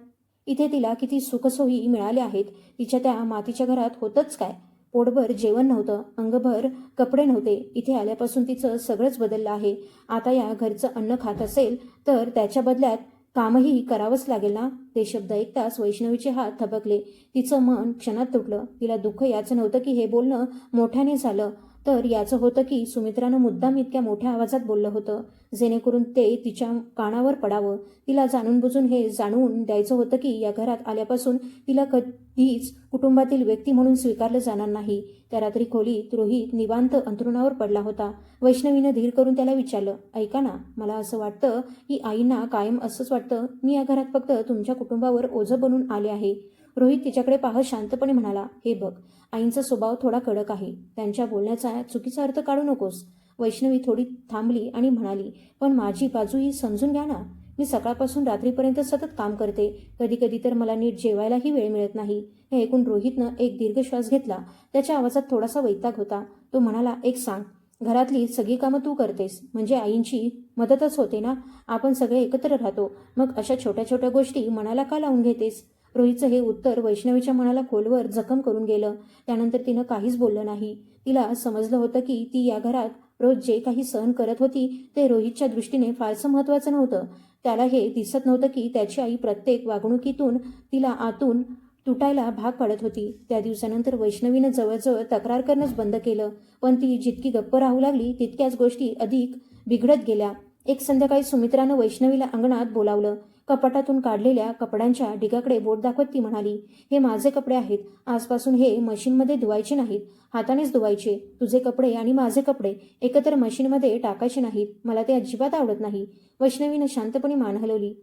इथे तिला किती सुखसोयी मिळाल्या आहेत. तिच्या त्या मातीच्या घरात होतंच काय? पोटभर जेवण नव्हतं, अंगभर कपडे नव्हते. इथे आल्यापासून तिचं सगळंच बदललं आहे. आता या घरचं अन्न खात असेल तर त्याच्या बदल्यात कामही करावंच लागेल ना? ते शब्द ऐकताच वैष्णवीचे हात थबकले. तिचं मन क्षणात तुटलं. तिला दुःख याचं नव्हतं की हे बोलणं मोठ्याने झालं, तर याचं होतं की सुमित्रानं मुद्दाम इतक्या मोठ्या आवाजात बोललं होतं, जेणेकरून ते तिच्या कानावर पडावं. तिला जाणून बुजून हे जाणवून द्यायचं होतं की या घरात आल्यापासून तिला कधीच कुटुंबातील व्यक्ती म्हणून स्वीकारलं जाणार नाही. त्या रात्री खोलीत रोहित निवांत अंथरुणावर पडला होता. वैष्णवीनं धीर करून त्याला विचारलं, ऐका ना, मला असं वाटतं की आईंना कायम असंच वाटतं मी या घरात फक्त तुमच्या कुटुंबावर ओझं बनून आले आहे. रोहित तिच्याकडे पाहत शांतपणे म्हणाला, हे बघ, आईंचा स्वभाव थोडा कडक आहे. त्यांच्या बोलण्याचा चुकीचा अर्थ काढू नकोस. वैष्णवी थोडी थांबली आणि म्हणाली, पण माझी बाजूही समजून घ्या ना. मी सकाळपासून रात्रीपर्यंत सतत काम करते. कधी कधी तर मला नीट जेवायलाही वेळ मिळत नाही. हे ऐकून रोहितनं एक दीर्घ श्वास घेतला. त्याच्या आवाजात थोडासा वैताग होता. तो म्हणाला, एक सांग, घरातली सगळी कामं तू करतेस म्हणजे आईंची मदतच होते ना? आपण सगळे एकत्र राहतो, मग अशा छोट्या छोट्या गोष्टी मनाला का लावून घेतेस? रोहितचं हे उत्तर वैष्णवीच्या मनाला खोलवर जखम करून गेलं. त्यानंतर तिनं काहीच बोललं नाही. तिला समजलं होतं की ती या घरात रोज जे काही सहन करत होती ते रोहितच्या दृष्टीने फारसं महत्त्वाचं नव्हतं. त्याला हे दिसत नव्हतं की त्याची आई प्रत्येक वागणुकीतून तिला आतून तुटायला भाग पाडत होती. त्या दिवसानंतर वैष्णवीनं जवळजवळ तक्रार करणंच बंद केलं. पण ती जितकी गप्प राहू लागली तितक्याच गोष्टी अधिक बिघडत गेल्या. एक संध्याकाळी सुमित्रानं वैष्णवीला अंगणात बोलावलं. कपाटातून काढलेल्या कपड्यांच्या ढिगाकडे बोट दाखवत ती म्हणाली, हे माझे कपडे आहेत. आजपासून हे मशीनमध्ये धुवायचे नाहीत, हातानेच धुवायचे. तुझे कपडे आणि माझे कपडे एकत्र मशीनमध्ये टाकायचे नाहीत. मला ते अजिबात आवडत नाही. वैष्णवीनं शांतपणे मान हलवली.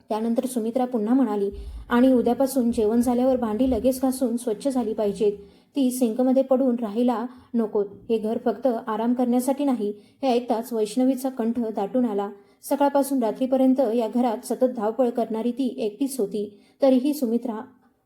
त्यानंतर सुमित्रा पुन्हा म्हणाली, आणि उद्यापासून जेवण झाल्यावर भांडी लगेच घासून स्वच्छ झाली पाहिजेत. ती सिंकमध्ये पडून राहायला नकोत. हे घर फक्त आराम करण्यासाठी नाही. हे ऐकताच वैष्णवीचा कंठ दाटून आला. सकाळपासून रात्रीपर्यंत या घरात सतत धावपळ करणारी ती एकटीच होती. तरीही सुमित्रा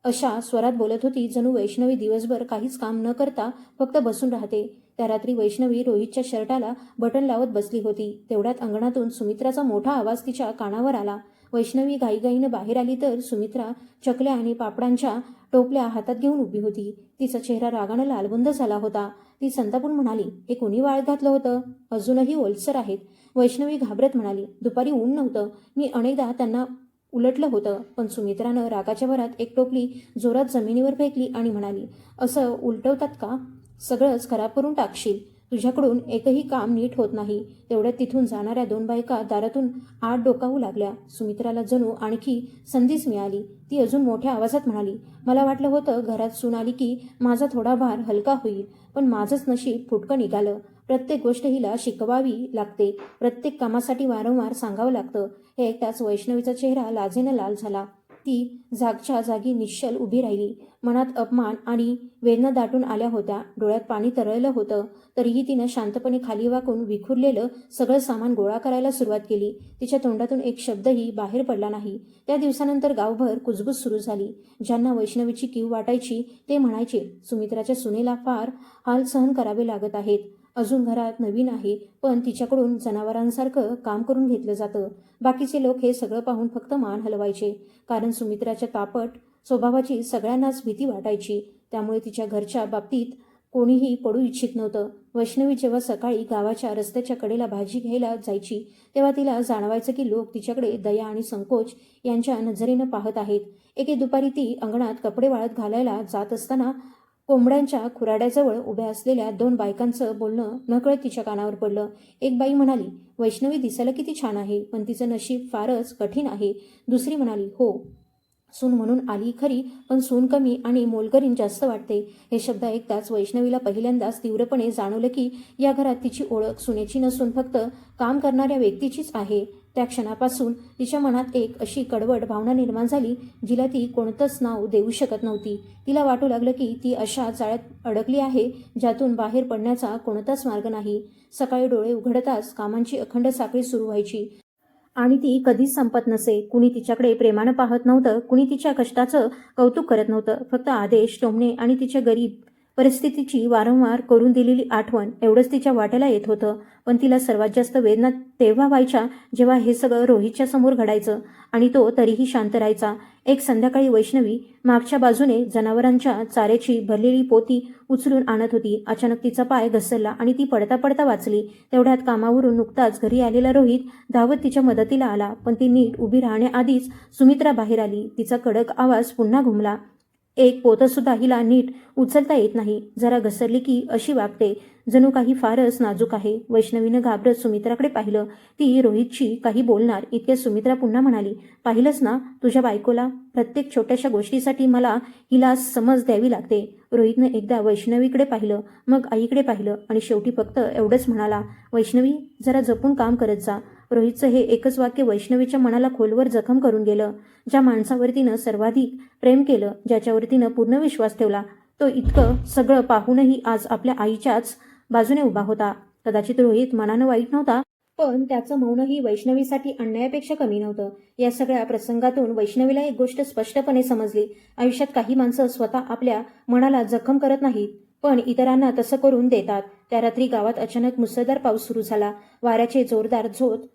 अशा स्वरात बोलत होती जणू वैष्णवी दिवसभर काहीच काम न करता फक्त बसून राहते. त्या रात्री वैष्णवी रोहितच्या शर्टाला बटन लावत बसली होती. तेवढ्यात अंगणातून सुमित्राचा मोठा आवाज तिच्या कानावर आला. वैष्णवी घाईघाईनं बाहेर आली तर सुमित्रा चकल्या आणि पापडांच्या टोपल्या हातात घेऊन उभी होती. तिचा चेहरा रागानं लालबुंद झाला होता. ती संतापून म्हणाली, हे कोणी वाळत घातलं होतं? अजूनही ओलसर आहेत. वैष्णवी घाबरत म्हणाली, दुपारी ऊन नव्हतं. मी अनेकदा त्यांना उलटलं होतं. पण सुमित्रानं रागाच्या भरात एक टोपली जोरात जमिनीवर फेकली आणि म्हणाली, असं उलटवतात का? सगळंच खराब करून टाकशील. तुझ्याकडून एकही काम नीट होत नाही. तेवढ्यात तिथून जाणाऱ्या दोन बायका दारातून आत डोकावू लागल्या. सुमित्राला जणू आणखी संधीच मिळाली. ती अजून मोठ्या आवाजात म्हणाली, मला वाटलं होतं घरात सून आली की माझा थोडा भार हलका होईल, पण माझंच नशीब फुटकं निघालं. प्रत्येक गोष्ट हिला शिकवावी लागते. प्रत्येक कामासाठी वारंवार सांगावं लागतं. हे ऐकताच वैष्णवीचा चेहरा लाजेनं लाल झाला. ती जागच्या जागी निश्चल उभी राहिली. मनात अपमान आणि वेदना दाटून आल्या होत्या. डोळ्यात पाणी तरळलं होतं. तरीही तिनं शांतपणे खाली वाकून विखुरलेलं सगळं सामान गोळा करायला सुरुवात केली. तिच्या तोंडातून एक शब्दही बाहेर पडला नाही. त्या दिवसानंतर गावभर कुजबूज सुरू झाली. ज्यांना वैष्णवीची कीव वाटायची ते म्हणायचे, सुमित्राच्या सुनेला फार हाल सहन करावे लागत आहेत. अजून घरात नवीन आहे, पण तिच्याकडून जनावरांसारखं काम करून घेतलं जातं. बाकीचे लोक हे सगळं पाहून फक्त मान हलवायचे, कारण सुमित्राच्या तापट स्वभावाची सगळ्यांनाच भीती वाटायची. त्यामुळे तिच्या घरच्या बाबतीत कोणीही पडू इच्छित नव्हतं. वैष्णवी जेव्हा सकाळी गावाच्या रस्त्याच्या कडेला भाजी घ्यायला जायची, तेव्हा तिला जाणवायचं की लोक तिच्याकडे दया आणि संकोच यांच्या नजरेनं पाहत आहेत. एके दुपारी ती अंगणात कपडे वाळत घालायला जात असताना कोंबड्यांच्या खुराड्याजवळ उभ्या असलेल्या 2 बायकांचं बोलणं नकळत तिच्या कानावर पडलं. एक बाई म्हणाली, वैष्णवी दिसायला किती छान आहे, पण तिचं नशीब फारच कठीण आहे. दुसरी म्हणाली, हो, सून म्हणून आली खरी, पण सून कमी आणि मोलकरीण जास्त वाटते. हे शब्द ऐकताच वैष्णवीला पहिल्यांदाच तीव्रपणे जाणवलं की या घरात तिची ओळख सुनेची नसून फक्त काम करणाऱ्या व्यक्तीचीच आहे. त्या क्षणापासून तिच्या मनात एक अशी कडवट भावना निर्माण झाली, जिला ती कोणतंच नाव देऊ शकत नव्हती. तिला वाटू लागलं की ती अशा जाळ्यात अडकली आहे, ज्यातून बाहेर पडण्याचा कोणताच मार्ग नाही. सकाळी डोळे उघडताच कामांची अखंड साखळी सुरू व्हायची आणि ती कधीच संपत नसे. कुणी तिच्याकडे प्रेमानं पाहत नव्हतं, कुणी तिच्या कष्टाचं कौतुक करत नव्हतं. फक्त आदेश, टोमणे आणि तिच्या गरीब परिस्थितीची वारंवार करून दिलेली आठवण एवढंच तिच्या वाट्याला येत होतं. पण तिला सर्वात जास्त वेदना तेव्हा व्हायच्या जेव्हा हे सगळं रोहितच्या समोर घडायचं आणि तो तरीही शांत राहायचा. एक संध्याकाळी वैष्णवी मागच्या बाजूने जनावरांच्या चाऱ्याची भरलेली पोती उचलून आणत होती. अचानक तिचा पाय घसरला आणि ती पडता पडता वाचली. तेवढ्यात कामावरून नुकताच घरी आलेला रोहित धावत तिच्या मदतीला आला, पण ती नीट उभी राहण्याआधीच सुमित्रा बाहेर आली. तिचा कडक आवाज पुन्हा घुमला, एक पोतंसुद्धा हिला नीट उचलता येत नाही. जरा घसरली की अशी वागते, जणू काही फारच नाजूक आहे. वैष्णवीनं घाबरत सुमित्राकडे पाहिलं. ती रोहितची काही बोलणार इतक्या सुमित्रा पुन्हा म्हणाली, पाहिलंच ना तुझ्या बायकोला, प्रत्येक छोट्याशा गोष्टीसाठी मला हिला समज द्यावी लागते. रोहितनं एकदा वैष्णवीकडे पाहिलं, मग आईकडे पाहिलं आणि शेवटी फक्त एवढंच म्हणाला, वैष्णवी जरा जपून काम करत जा. रोहितचं हे एकच वाक्य वैष्णवीच्या मनाला खोलवर जखम करून गेलं. ज्या माणसावर तिनं सर्वाधिक प्रेम केलं, ज्याच्यावर तिनं पूर्ण विश्वास ठेवला, तो इतकं सगळं पाहूनही आज आपल्या आईच्याच बाजूने उभा होता. कदाचित रोहित मनानं वाईट नव्हता, पण त्याचं मौनही वैष्णवीसाठी अन्यायापेक्षा कमी नव्हतं. या सगळ्या प्रसंगातून वैष्णवीला एक गोष्ट स्पष्टपणे समजली, आयुष्यात काही माणसं स्वतः आपल्या मनाला जखम करत नाहीत, पण इतरांना तसं करून देतात. त्या रात्री गावात अचानक मुसळधार पाऊस सुरू झाला. वाऱ्याचे जोरदार झोत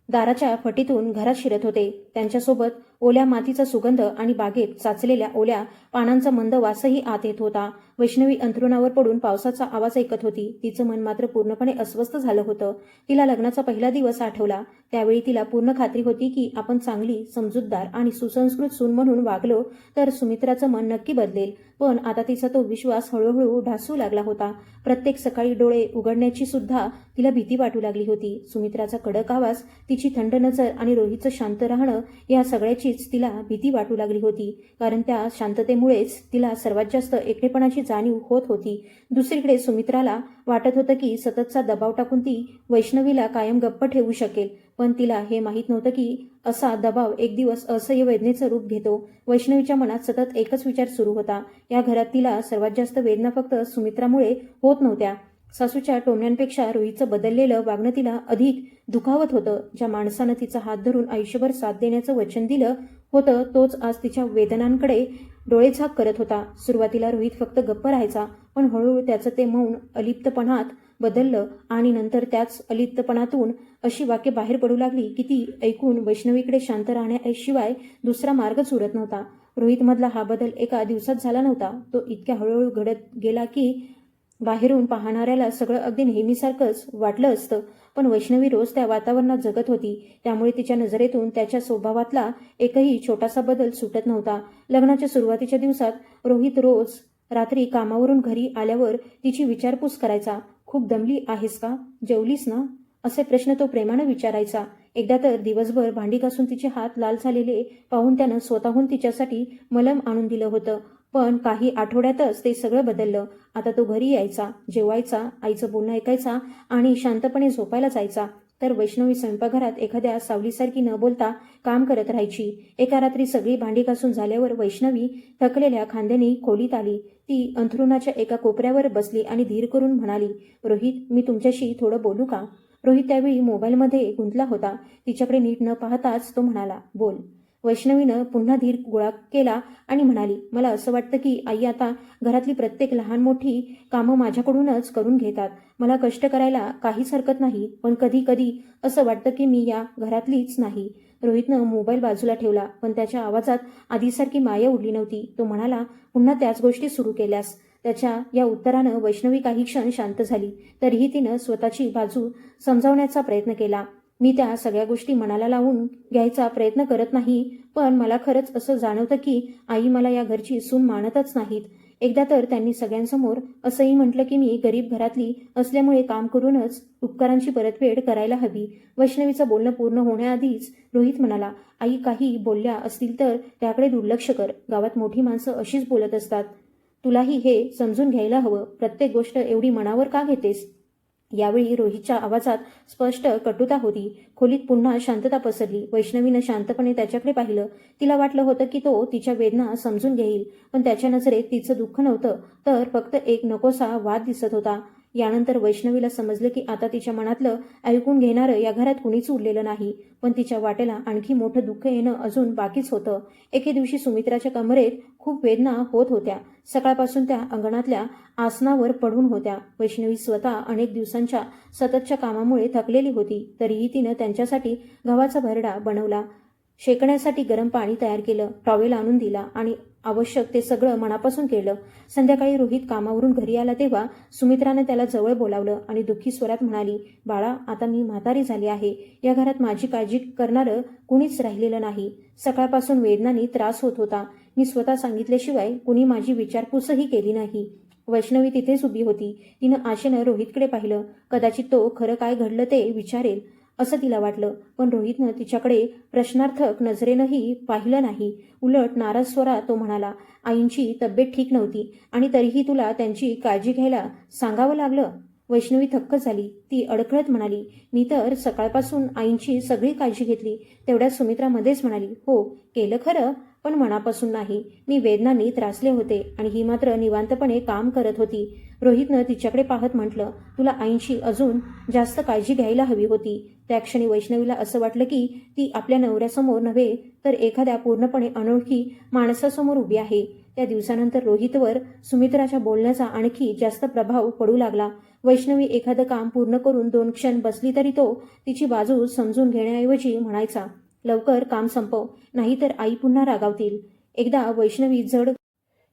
दाराच्या फटीतून घरात शिरत होते. त्यांच्यासोबत ओल्या मातीचा सुगंध आणि बागेत साचलेल्या ओल्या पानांचा मंद वासही आत येत होता. वैष्णवी अंथरुणावर पडून पावसाचा आवाज ऐकत होती. तिचं मन मात्र पूर्णपणे अस्वस्थ झालं होतं. तिला लग्नाचा पहिला दिवस आठवला. त्यावेळी तिला पूर्ण खात्री होती की आपण चांगली, समजूतदार आणि सुसंस्कृत सून म्हणून वागलो तर सुमित्राचं मन नक्की बदलेल. पण आता तिचा तो विश्वास हळूहळू ढासू लागला होता. प्रत्येक सकाळी डोळे उघडण्याची सुद्धा तिला भीती वाटू लागली होती. सुमित्राचा कडक आवाज, तिची थंड नजर आणि रोहितचं शांत राहणं या सगळ्याचीच तिला भीती वाटू लागली होती, कारण त्या शांततेमुळेच तिला सर्वात जास्त एकटेपणाची जाणीव होत होती. दुसरीकडे सुमित्राला वाटत होतं की सततचा दबाव टाकून ती वैष्णवीला कायम गप्प ठेवू शकेल, पण तिला हे माहीत नव्हतं की असा दबाव एक दिवस असह्य वेदनेचं रूप घेतो. वैष्णवीच्या मनात सतत एकच विचार सुरू होता, या घरात तिला सर्वात जास्त वेदना फक्त सुमित्रामुळे होत नव्हत्या. सासूच्या टोमण्यांपेक्षा रोहितचं बदललेलं वागणं तिला अधिक दुखावत होतं. ज्या माणसानं तिचा हात धरून आयुष्यभर साथ देण्याचं वचन दिलं होतं, तोच आज तिच्या वेदनांकडे डोळेझाक करत होता. सुरुवातीला रोहित फक्त गप्प राहायचा, पण हळूहळू त्याचं ते मौन अलिप्तपणात बदललं आणि नंतर त्याच अलिप्तपणातून अशी वाक्य बाहेर पडू लागली की ती ऐकून वैष्णवीकडे शांत राहण्याशिवाय दुसरा मार्गच उरत नव्हता. रोहितमधला हा बदल एका दिवसात झाला नव्हता. तो इतक्या हळूहळू घडत गेला की बाहेरून पाहणाऱ्याला सगळं अगदी नेहमीसारखंच वाटलं असतं, पण वैष्णवी रोज त्या वातावरणात जगत होती. त्यामुळे तिच्या नजरेतून त्याच्या स्वभावातला एकही छोटासा बदल सुटत नव्हता. लग्नाच्या सुरुवातीच्या दिवसात रोहित रोज रात्री कामावरून घरी आल्यावर तिची विचारपूस करायचा. खूप दमली आहेस का, जेवलीस ना, असे प्रश्न तो प्रेमानं विचारायचा. एकदा तर दिवसभर भांडी घासून तिचे हात लाल झालेले पाहून त्यानं स्वतःहून तिच्यासाठी मलम आणून दिलं होतं. पण काही आठवड्यातच ते सगळं बदललं. आता तो घरी यायचा, जेवायचा, आईचं बोलणं ऐकायचा आणि शांतपणे झोपायला जायचा. तर वैष्णवी स्वयंपाकघरात एखाद्या सावलीसारखी न बोलता काम करत राहायची. एका रात्री सगळी भांडी घासून झाल्यावर वैष्णवी थकलेल्या खांद्याने खोलीत आली. ती अंथरुणाच्या एका कोपऱ्यावर बसली आणि धीर करून म्हणाली, रोहित, मी तुमच्याशी थोडं बोलू का? रोहित त्यावेळी मोबाईलमध्ये गुंतला होता. तिच्याकडे नीट न पाहताच तो म्हणाला, बोल. वैष्णवीनं पुन्हा धीर गोळा केला आणि म्हणाली, मला असं वाटतं की आई आता घरातली प्रत्येक लहान मोठी कामं माझ्याकडूनच करून घेतात. मला कष्ट करायला काहीच हरकत नाही, पण कधी कधी असं वाटतं की मी या घरातलीच नाही. रोहितनं मोबाईल बाजूला ठेवला, पण त्याच्या आवाजात आधीसारखी माया उडली नव्हती. तो म्हणाला, पुन्हा त्याच गोष्टी सुरू केल्यास? त्याच्या या उत्तरानं वैष्णवी काही क्षण शांत झाली. तरीही तिनं स्वतःची बाजू समजावण्याचा प्रयत्न केला. मी त्या सगळ्या गोष्टी मनाला लावून घ्यायचा प्रयत्न करत नाही, पण मला खरंच असं जाणवतं की आई मला या घरची सून मानतच नाहीत. एकदा तर त्यांनी सगळ्यांसमोर असंही म्हटलं की मी गरीब घरातली असल्यामुळे काम करूनच उपकारांची परतफेड करायला हवी. वैष्णवीचं बोलणं पूर्ण होण्याआधीच रोहित म्हणाला, आई काही बोलल्या असतील तर त्याकडे दुर्लक्ष कर. गावात मोठी माणसं अशीच बोलत असतात. तुलाही हे समजून घ्यायला हवं. प्रत्येक गोष्ट एवढी मनावर का घेतेस? यावेळी रोहितच्या आवाजात स्पष्ट कटुता होती. खोलीत पुन्हा शांतता पसरली. वैष्णवीनं शांतपणे त्याच्याकडे पाहिलं. तिला वाटलं होतं की तो तिच्या वेदना समजून घेईल, पण त्याच्या नजरेत तिचं दुःख नव्हतं, तर फक्त एक नकोसा वाद दिसत होता. यानंतर वैष्णवीला समजलं की आता तिच्या मनातलं ऐकून घेणारं या घरात कुणीच उरलेलं नाही. पण तिच्या वाटेला आणखी मोठं दुःख येणं अजून बाकीच होतं. एके दिवशी सुमित्राच्या कमरेत खूप वेदना होत होत्या. सकाळपासून त्या अंगणातल्या आसनावर पडून होत्या. वैष्णवी स्वतः अनेक दिवसांच्या सततच्या कामामुळे थकलेली होती. तरीही तिनं त्यांच्यासाठी गव्हाचा भरडा बनवला, शेकण्यासाठी गरम पाणी तयार केलं, टॉवेल आणून दिला आणि आवश्यक ते सगळं मनापासून केलं. संध्याकाळी रोहित कामावरून घरी आला तेव्हा सुमित्राने त्याला जवळ बोलावलं आणि दुःखी स्वरात म्हणाली, बाळा, आता मी म्हातारी झाली आहे. या घरात माझी काळजी करणारं कुणीच राहिलेलं नाही. सकाळपासून वेदनांनी त्रास होत होता. मी स्वतः सांगितल्याशिवाय कुणी माझी विचारपूसही केली नाही. वैष्णवी तिथेच उभी होती. तिनं आशेनं रोहितकडे पाहिलं. कदाचित तो खरं काय घडलं ते विचारेल असं तिला वाटलं, पण रोहितनं तिच्याकडे प्रश्नार्थक नजरेनंही पाहिलं नाही. उलट नाराज स्वरात तो म्हणाला, आईंची तब्येत ठीक नव्हती आणि तरीही तुला त्यांची काळजी घ्यायला सांगावं लागलं? वैष्णवी थक्क झाली. ती अडखळत म्हणाली, मी तर सकाळपासून आईंची सगळी काळजी घेतली. तेवढ्यात सुमित्रा मध्येच म्हणाली, हो, केलं खरं, पण मनापासून नाही. मी वेदनांनी त्रासले होते आणि ही मात्र निवांतपणे काम करत होती. रोहितनं तिच्याकडे पाहत म्हटलं, तुला आईंची अजून जास्त काळजी घ्यायला हवी होती. त्या क्षणी वैष्णवीला असं वाटलं की ती आपल्या नवऱ्यासमोर नव्हे तर एखाद्या पूर्णपणे अनोळखी माणसासमोर उभी आहे. त्या दिवसानंतर रोहितवर सुमित्राच्या बोलण्याचा आणखी जास्त प्रभाव पडू लागला. वैष्णवी एखादं काम पूर्ण करून 2 क्षण बसली तरी तो तिची बाजू समजून घेण्याऐवजी म्हणायचा, लवकर काम संपव, नाहीतर आई पुन्हा रागावतील. एकदा वैष्णवी जड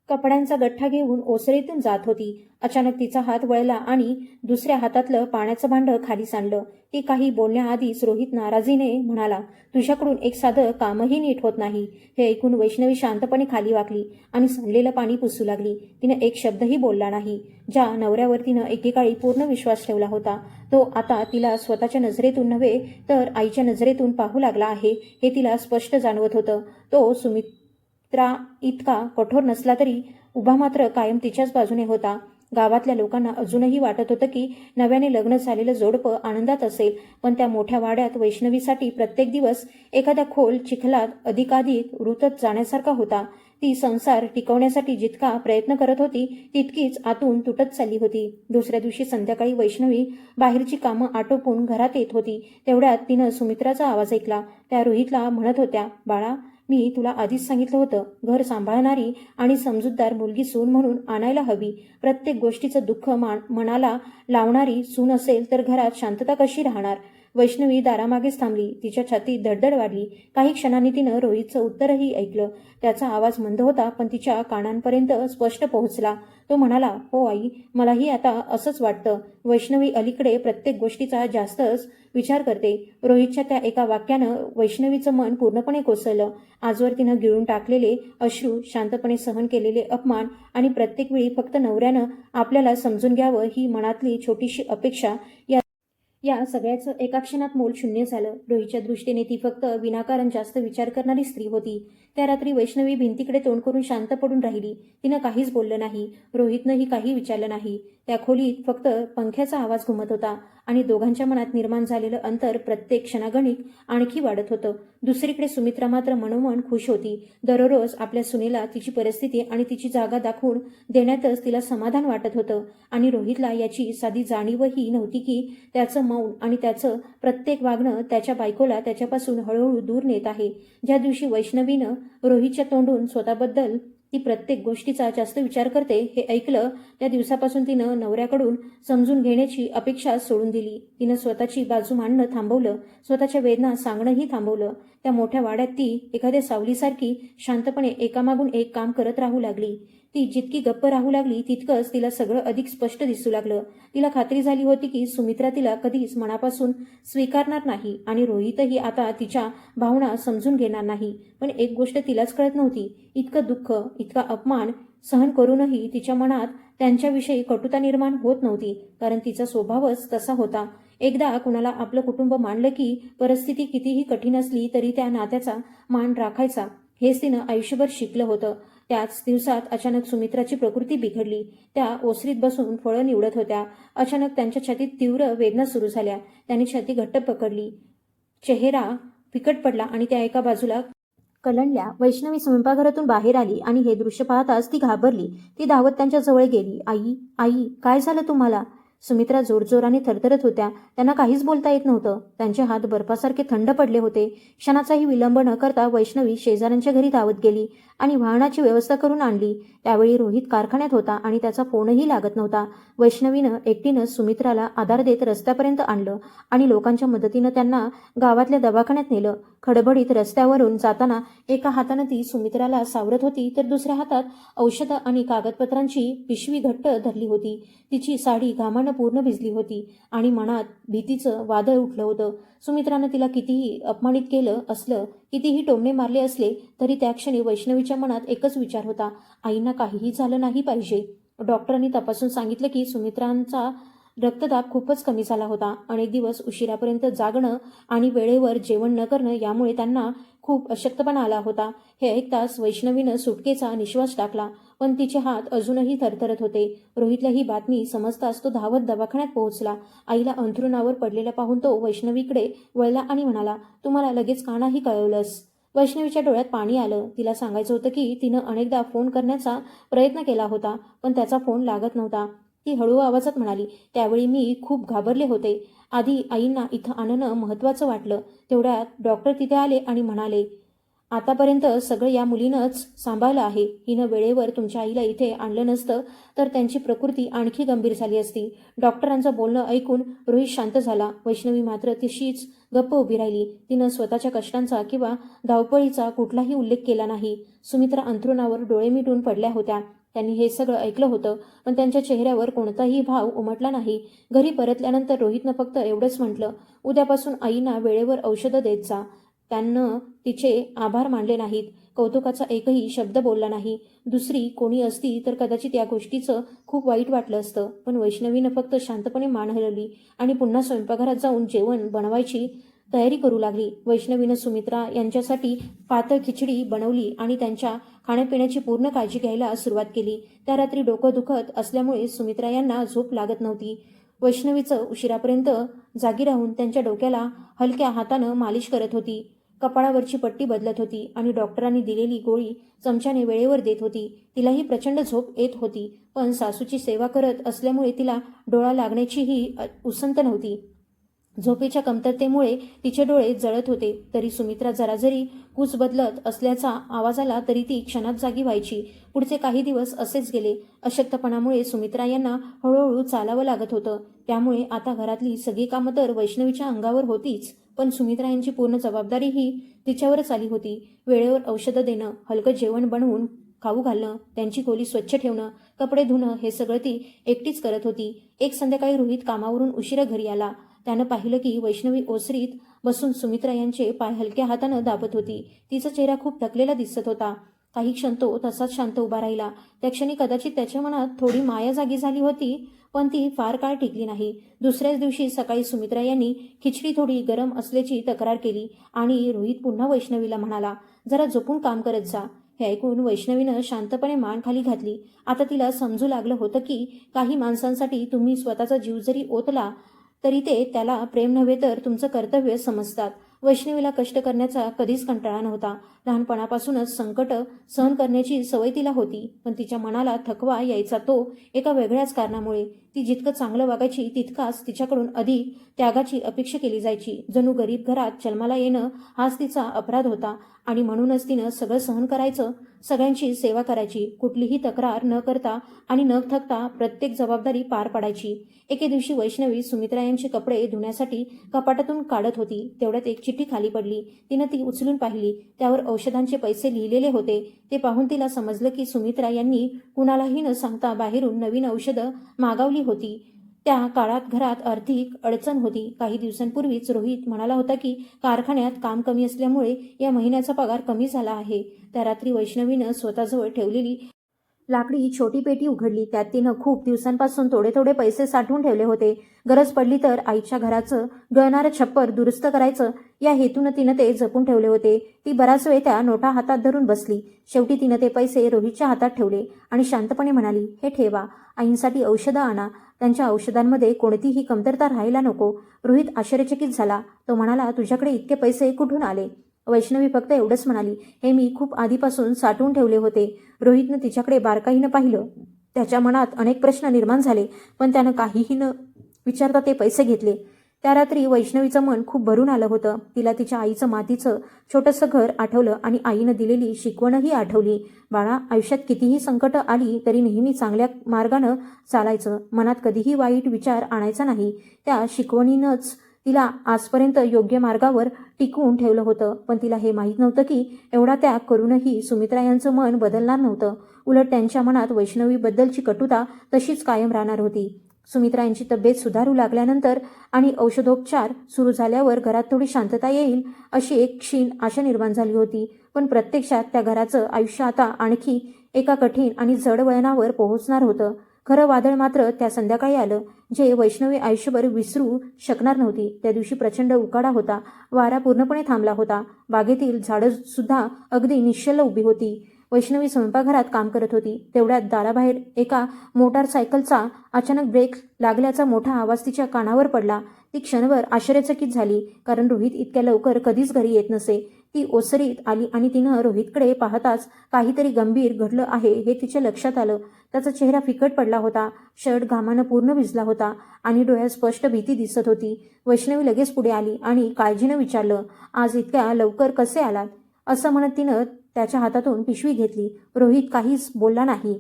कपड्यांचा गठ्ठा घेऊन ओसरीतून जात होती. अचानक तिचा हात वळला आणि दुसऱ्या हातातलं पाण्याचं भांडं खाली सांडलं. ती काही बोलण्याआधीच रोहित नाराजीने म्हणाला, तुझ्याकडून एक साधं कामही नीट होत नाही. हे ऐकून वैष्णवी शांतपणे खाली वाकली आणि सांडलेलं पाणी पुसू लागली. तिनं एक शब्दही बोलला नाही. ज्या नवऱ्यावर तिनं एकेकाळी पूर्ण विश्वास ठेवला होता, तो आता तिला स्वतःच्या नजरेतून नव्हे तर आईच्या नजरेतून पाहू लागला आहे, हे तिला स्पष्ट जाणवत होतं. तो सुमित्रा इतका कठोर नसला तरी उभा मात्र कायम तिच्याच बाजूने होता. गावातल्या लोकांना अजूनही वाटत होतं की नव्याने लग्न झालेलं जोडपं आनंदात असेल, पण त्या मोठ्या वाड्यात वैष्णवीसाठी प्रत्येक दिवस एखाद्या खोल चिखलात अधिकाधिक रुतत जाण्यासारखा होता. ती संसार टिकवण्यासाठी जितका प्रयत्न करत होती तितकीच आतून तुटत चालली होती. दुसऱ्या दिवशी संध्याकाळी वैष्णवी बाहेरची कामं आटोपून घरात येत होती. तेवढ्यात तिनं सुमित्राचा आवाज ऐकला. त्या रोहितला म्हणत होत्या, बाळा, मी तुला आधीच सांगितलं होतं, घर सांभाळणारी आणि समजूतदार मुलगी सून म्हणून आणायला हवी. प्रत्येक गोष्टीचं दुःख मनाला लावणारी सून असेल तर घरात शांतता कशी राहणार? वैष्णवी दारामागेच थांबली. तिच्या छातीत धडधड वाढली. काही क्षणांनी तिनं रोहितचं उत्तरही ऐकलं. त्याचा आवाज मंद होता, पण तिच्या कानांपर्यंत स्पष्ट पोहोचला. तो म्हणाला, हो आई, मलाही आता असंच वाटतं. वैष्णवी अलीकडे प्रत्येक गोष्टीचा जास्तच विचार करते. रोहितच्या त्या एका वाक्यानं वैष्णवीचं मन पूर्णपणे कोसळलं. आजवर तिनं गिळून टाकलेले अश्रू, शांतपणे सहन केलेले अपमान आणि प्रत्येक वेळी फक्त नवऱ्यानं आपल्याला समजून घ्यावं ही मनातली छोटीशी अपेक्षा, या सगळ्याचं एका क्षणात मोल शून्य झालं. रोहितच्या दृष्टीने ती फक्त विनाकारण जास्त विचार करणारी स्त्री होती. त्या रात्री वैष्णवी भिंतीकडे तोंड करून शांत पडून राहिली. तिनं काहीच बोललं नाही. रोहितनंही काही विचारलं नाही. त्या खोलीत फक्त पंख्याचा आवाज घुमत होता आणि दोघांच्या मनात निर्माण झालेलं अंतर प्रत्येक क्षणागणिक आणखी वाढत होतं. दुसरीकडे सुमित्रा मात्र मनोमन खुश होती. दररोज आपल्या सुनेला तिची परिस्थिती आणि तिची जागा दाखवून देण्यातच तिला समाधान वाटत होतं आणि रोहितला याची साधी जाणीवही नव्हती की त्याचं मौन आणि त्याचं प्रत्येक वागणं त्याच्या बायकोला त्याच्यापासून हळूहळू दूर नेत आहे. ज्या दिवशी वैष्णवीनं रोहितच्या तोंडून स्वतःबद्दल ती प्रत्येक गोष्टीचा जास्त विचार करते हे ऐकलं, त्या दिवसापासून तिनं नवऱ्याकडून समजून घेण्याची अपेक्षा सोडून दिली. तिनं स्वतःची बाजू मांडणं थांबवलं, स्वतःच्या वेदना सांगणंही थांबवलं. त्या मोठ्या वाड्यात ती एखाद्या सावलीसारखी शांतपणे एकामागून एक काम करत राहू लागली. ती जितकी गप्प राहू लागली तितकंच तिला सगळं अधिक स्पष्ट दिसू लागलं. तिला खात्री झाली होती की सुमित्रा तिला कधीच मनापासून स्वीकारणार नाही आणि रोहितही आता तिच्या भावना समजून घेणार नाही. पण एक गोष्ट तिलाच कळत नव्हती, इतकं दुःख, इतका अपमान सहन करूनही तिच्या मनात त्यांच्याविषयी कटुता निर्माण होत नव्हती, कारण तिचा स्वभावच तसा होता. एकदा कुणाला आपलं कुटुंब मानलं की परिस्थिती कितीही कठीण असली तरी त्या नात्याचा मान राखायचा, हेच तिनं आयुष्यभर शिकलं होतं. त्याच दिवसात अचानक सुमित्राची प्रकृती बिघडली. त्या ओसरीत बसून फळं निवडत होत्या. अचानक त्यांच्या छातीत तीव्र वेदना सुरू झाल्या. त्यांनी छाती घट्ट पकडली, चेहरा फिकट पडला आणि त्या एका बाजूला कलंडल्या. वैष्णवी स्वयंपाकघरातून बाहेर आली आणि हे दृश्य पाहताच ती घाबरली. ती धावत त्यांच्या जवळ गेली. आई, आई, काय झालं तुम्हाला? सुमित्रा जोरजोराने थरथरत होत्या. त्यांना काहीच बोलता येत नव्हतं. त्यांचे हात बर्फासारखे थंड पडले होते. क्षणाचाही विलंब न करता वैष्णवी शेजाऱ्यांच्या घरी धावत गेली आणि वाहनाची व्यवस्था करून आणली. त्यावेळी रोहित कारखान्यात होता आणि त्याचा फोनही लागत नव्हता. वैष्णवीनं एकटीनं सुमित्राला आधार देत रस्त्यापर्यंत आणलं आणि लोकांच्या मदतीनं त्यांना गावातल्या दवाखान्यात नेलं. खडबडीत रस्त्यावरून जाताना एका हातानं ती सुमित्राला सावरत होती तर दुसऱ्या हातात औषधं आणि कागदपत्रांची पिशवी घट्ट धरली होती. तिची साडी घामानं पूर्ण भिजली होती आणि मनात भीतीचं वादळ उठलं होतं. सुमित्रानं तिला कितीही अपमानित केलं असलं, कितीही टोमणे मारले असले तरी त्या क्षणी वैष्णवीच्या मनात एकच विचार होता, आईंना काहीही झालं नाही पाहिजे. डॉक्टरांनी तपासून सांगितलं की सुमित्रांचा रक्तदाब खूपच कमी झाला होता. अनेक दिवस उशिरापर्यंत जागणं आणि वेळेवर जेवण न करणं यामुळे त्यांना खूप अशक्तपणा आला होता. हे ऐकताच वैष्णवीनं सुटकेचा निश्वास टाकला, पण तिचे हात अजूनही थरथरत होते. रोहितला ही बातमी समजताच तो धावत दवाखान्यात पोहोचला. आईला अंथरुणावर पडलेला पाहून तो वैष्णवीकडे वळला आणि म्हणाला, तुम्हाला लगेच का नाही कळवलंस? वैष्णवीच्या डोळ्यात पाणी आलं. तिला सांगायचं होतं की तिनं अनेकदा फोन करण्याचा प्रयत्न केला होता, पण त्याचा फोन लागत नव्हता. ती हळू आवाजात म्हणाली, त्यावेळी मी खूप घाबरले होते. आधी आईंना इथं आणणं महत्त्वाचं वाटलं. तेवढ्यात डॉक्टर तिथे आले आणि म्हणाले, आतापर्यंत सगळं या मुलीनंच सांभाळलं आहे. हिनं वेळेवर तुमच्या आईला इथे आणलं नसतं तर त्यांची प्रकृती आणखी गंभीर झाली असती. डॉक्टरांचं बोलणं ऐकून रोहित शांत झाला. वैष्णवी मात्र तशीच गप्प उभी राहिली. तिनं स्वतःच्या कष्टांचा किंवा धावपळीचा कुठलाही उल्लेख केला नाही. सुमित्रा अंथरुणावर डोळे मिटून पडल्या होत्या. त्यांनी हे सगळं ऐकलं होतं, पण त्यांच्या चेहऱ्यावर कोणताही भाव उमटला नाही. घरी परतल्यानंतर रोहितनं फक्त एवढंच म्हटलं, उद्यापासून आईंना वेळेवर औषधं देत जा. त्यानं तिचे आभार मानले नाहीत. कौतुकाचा एकही शब्द बोलला नाही. दुसरी कोणी असती तर कदाचित या गोष्टीचं खूप वाईट वाटलं असतं, पण वैष्णवीनं फक्त शांतपणे मान हलवली आणि पुन्हा स्वयंपाकघरात जाऊन जेवण बनवायची तयारी करू लागली. वैष्णवीनं सुमित्रा यांच्यासाठी पातळ खिचडी बनवली आणि त्यांच्या खाण्यापिण्याची पूर्ण काळजी घ्यायला सुरुवात केली. त्या रात्री डोकं दुखत असल्यामुळे सुमित्रा यांना झोप लागत नव्हती. वैष्णवीचं उशिरापर्यंत जागी राहून त्यांच्या डोक्याला हलक्या हातानं मालिश करत होती. कपाळावरची पट्टी बदलत होती आणि डॉक्टरांनी दिलेली गोळी चमच्याने वेळेवर देत होती. तिलाही प्रचंड झोप येत होती, पण सासूची सेवा करत असल्यामुळे तिला डोळा लागण्याचीही उसंत नव्हती. झोपेच्या कमतरतेमुळे तिचे डोळे जळत होते. तरी सुमित्रा जरा जरी कूच बदलत असल्याचा आवाज आला तरी ती क्षणात जागी व्हायची. पुढचे काही दिवस असेच गेले. अशक्तपणामुळे सुमित्रा यांना हळूहळू चालावं लागत होतं. त्यामुळे आता घरातली सगळी कामं तर वैष्णवीच्या अंगावर होतीच, पण सुमित्रा यांची पूर्ण जबाबदारीही तिच्यावरच आली होती. वेळेवर औषधं देणं, हलकं जेवण बनवून खाऊ घालणं, त्यांची खोली स्वच्छ ठेवणं, कपडे धुणं हे सगळं ती एकटीच करत होती. एक संध्याकाळी रोहित कामावरून उशिरा घरी आला. त्यानं पाहिलं की वैष्णवी ओसरीत बसून सुमित्रा यांचे पाय हलक्या हातानं दाबत होती. तिचा चेहरा खूप थकलेला दिसत होता. काही क्षण तो तसाच शांत उभा राहिला. त्या क्षणी कदाचित त्याच्या मनात थोडी माया जागी झाली होती, पण ती फार काळ टिकली नाही. दुसऱ्याच दिवशी सकाळी सुमित्रा यांनी खिचडी थोडी गरम असल्याची तक्रार केली आणि रोहित पुन्हा वैष्णवीला म्हणाला, जरा जपून काम करत जा. हे ऐकून वैष्णवीनं शांतपणे मान खाली घातली. आता तिला समजू लागलं होतं की काही माणसांसाठी तुम्ही स्वतःचा जीव जरी ओतला तरी ते त्याला प्रेम नव्हे तर तुमचं कर्तव्य समजतात. वैष्णवीला कष्ट करण्याचा कधीच कंटाळा नव्हता. लहानपणापासूनच संकट सहन करण्याची सवय तिला होती. पण तिच्या मनाला थकवा यायचा तो एका वेगळ्याच कारणामुळे. ती जितकं चांगलं वागायची तितकाच तिच्याकडून अधिक त्यागाची अपेक्षा केली जायची. जणू गरीब घरात जन्माला येणं हाच तिचा अपराध होता आणि म्हणूनच तिनं सगळं सहन करायचं, सगळ्यांची सेवा करायची, कुठलीही तक्रार न करता आणि न थकता प्रत्येक जबाबदारी पार पाडायची. एके दिवशी वैष्णवी सुमित्रा यांचे कपडे धुण्यासाठी कपाटातून काढत होती. तेवढ्यात एक चिठ्ठी खाली पडली. तिनं ती उचलून पाहिली. त्यावर औषधांचे पैसे लिहिलेले होते. ते पाहून तिला समजलं की सुमित्रा यांनी कुणालाही न सांगता बाहेरून नवीन औषधं मागवली होती. त्या काळात घरात आर्थिक अडचण होती. काही दिवसांपूर्वीच रोहित म्हणाला होता की कारखान्यात काम कमी असल्यामुळे या महिन्याचा पगार कमी झाला आहे. त्या रात्री वैष्णवीनं स्वतःजवळ ठेवलेली लाकडी छोटी पेटी उघडली. त्यात तिनं खूप दिवसांपासून थोडे थोडे पैसे साठवून ठेवले होते. गरज पडली तर आईच्या घराचं गळणारं छप्पर दुरुस्त करायचं या हेतूनं तिनं ते जपून ठेवले होते. ती बराच वेळ त्या नोटा हातात धरून बसली. शेवटी तिनं ते पैसे रोहितच्या हातात ठेवले आणि शांतपणे म्हणाली, हे ठेवा. आईंसाठी औषधं आणा. त्यांच्या औषधांमध्ये कोणतीही कमतरता राहायला नको. रोहित आश्चर्यचकित झाला. तो म्हणाला, तुझ्याकडे इतके पैसे कुठून आले? वैष्णवी फक्त एवढंच म्हणाली, हे मी खूप आधीपासून साठवून ठेवले होते. रोहितनं तिच्याकडे बारकाईनं पाहिलं. त्याच्या मनात अनेक प्रश्न निर्माण झाले, पण त्यानं काहीही न विचारता ते पैसे घेतले. त्या रात्री वैष्णवीचं मन खूप भरून आलं होतं. तिला तिच्या आईचं मातीचं छोटंसं घर आठवलं आणि आईनं दिलेली शिकवणही आठवली. बाळा, आयुष्यात कितीही संकटं आली तरी नेहमी चांगल्या मार्गानं चालायचं. मनात कधीही वाईट विचार आणायचा नाही. त्या शिकवणीनंच तिला आजपर्यंत योग्य मार्गावर टिकवून ठेवलं होतं. पण तिला हे माहीत नव्हतं की एवढा त्याग करूनही सुमित्रा यांचं मन बदलणार नव्हतं. उलट त्यांच्या मनात वैष्णवीबद्दलची कटुता तशीच कायम राहणार होती. सुमित्रा यांची तब्येत सुधारू लागल्यानंतर आणि औषधोपचार सुरू झाल्यावर घरात थोडी शांतता येईल अशी एक क्षीण आशा निर्माण झाली होती. पण प्रत्यक्षात त्या घराचं आयुष्य आता आणखी एका कठीण आणि जड वळणावर पोहोचणार होतं. खरं वादळ मात्र त्या संध्याकाळी आलं, जे वैष्णवी आयुष्यभर विसरू शकणार नव्हती. त्या दिवशी प्रचंड उकाडा होता. वारा पूर्णपणे थांबला होता. बागेतील झाडं सुद्धा अगदी निश्चल उभी होती. वैष्णवी स्वयंपाकघरात काम करत होती. तेवढ्यात दाराबाहेर एका मोटारसायकलचा अचानक ब्रेक लागल्याचा मोठा आवाज तिच्या कानावर पडला. ती क्षणभर आश्चर्यचकित झाली, कारण रोहित इतक्या लवकर कधीच घरी येत नसे. ती ओसरीत आली आणि तिनं रोहितकडे पाहताच काहीतरी गंभीर घडलं आहे हे तिच्या लक्षात आलं. त्याचा चेहरा फिकट पडला होता. शर्ट घामानं पूर्ण भिजला होता आणि डोळ्यात स्पष्ट भीती दिसत होती. वैष्णवी लगेच पुढे आली आणि काळजीनं विचारलं, आज इतक्या लवकर कसे आलात? असं म्हणत तिनं त्याच्या हातातून पिशवी घेतली. रोहित काहीच बोलला नाही.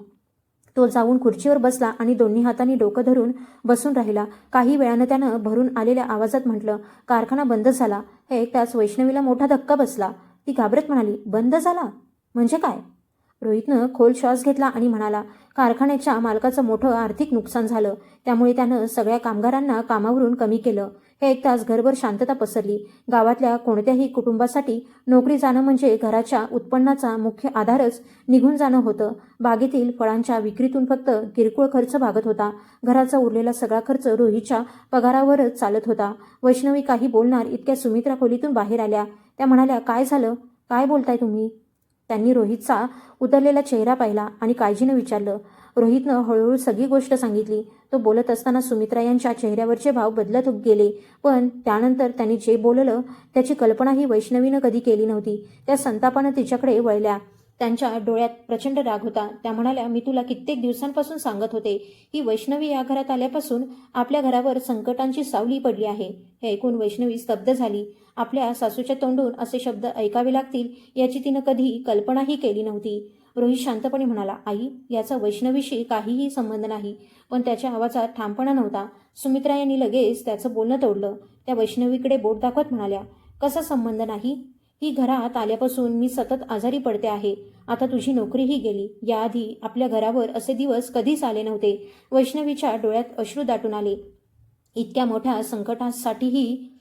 तो जाऊन खुर्चीवर बसला आणि दोन्ही हातांनी डोकं धरून बसून राहिला. काही वेळानं त्यानं भरून आलेल्या आवाजात म्हटलं, कारखाना बंद झाला. हे ऐकताच वैष्णवीला मोठा धक्का बसला. ती घाबरत म्हणाली, बंद झाला म्हणजे काय? रोहितनं खोल श्वास घेतला आणि म्हणाला, कारखान्याच्या मालकाचं मोठं आर्थिक नुकसान झालं. त्यामुळे त्यानं सगळ्या कामगारांना कामावरून कमी केलं. हे ऐकताच घरभर शांतता पसरली. गावातल्या कोणत्याही कुटुंबासाठी नोकरी जाणं म्हणजे घराच्या उत्पन्नाचा मुख्य आधारच निघून जाणं होतं. बागेतील फळांच्या विक्रीतून फक्त किरकोळ खर्च भागत होता. घराचा उरलेला सगळा खर्च रोहितच्या पगारावरच चालत होता. वैष्णवी काही बोलणार इतक्या सुमित्रा खोलीतून बाहेर आल्या. त्या म्हणाल्या, काय झालं? काय बोलताय तुम्ही? त्यांनी रोहितचा उतरलेला चेहरा पाहिला आणि काळजीनं विचारलं. रोहितनं हळूहळू सगळी गोष्ट सांगितली. तो बोलत असताना सुमित्रा यांच्या चेहऱ्यावरचे भाव बदलत गेले. पण त्यानंतर त्यांनी जे बोललं त्याची कल्पनाही वैष्णवीनं कधी केली नव्हती. त्या संतापानं तिच्याकडे वळल्या. त्यांच्या डोळ्यात प्रचंड राग होता. त्या म्हणाल्या, मी तुला कित्येक दिवसांपासून सांगत होते की वैष्णवी या घरात आल्यापासून आपल्या घरावर संकटांची सावली पडली आहे. हे ऐकून वैष्णवी स्तब्ध झाली. आपल्या सासूच्या तोंडून असे शब्द ऐकावे लागतील याची तिनं कधी कल्पनाही केली नव्हती. रोहित शांतपणे म्हणाला, आई, याचा वैष्णवीशी काहीही संबंध नाही. पण त्याच्या आवाजात ठामपणा नव्हता. सुमित्रा यांनी लगेच त्याचं बोलणं तोडलं. त्या वैष्णवीकडे बोट दाखवत म्हणाल्या, कसा संबंध नाही? ही घरात आल्यापासून मी सतत आजारी पडते आहे. आता तुझी नोकरीही गेली. याआधी आपल्या घरावर असे दिवस कधीच आले नव्हते. वैष्णवीच्या डोळ्यात अश्रू दाटून आले. इतक्या मोठ्या संकटासाठीही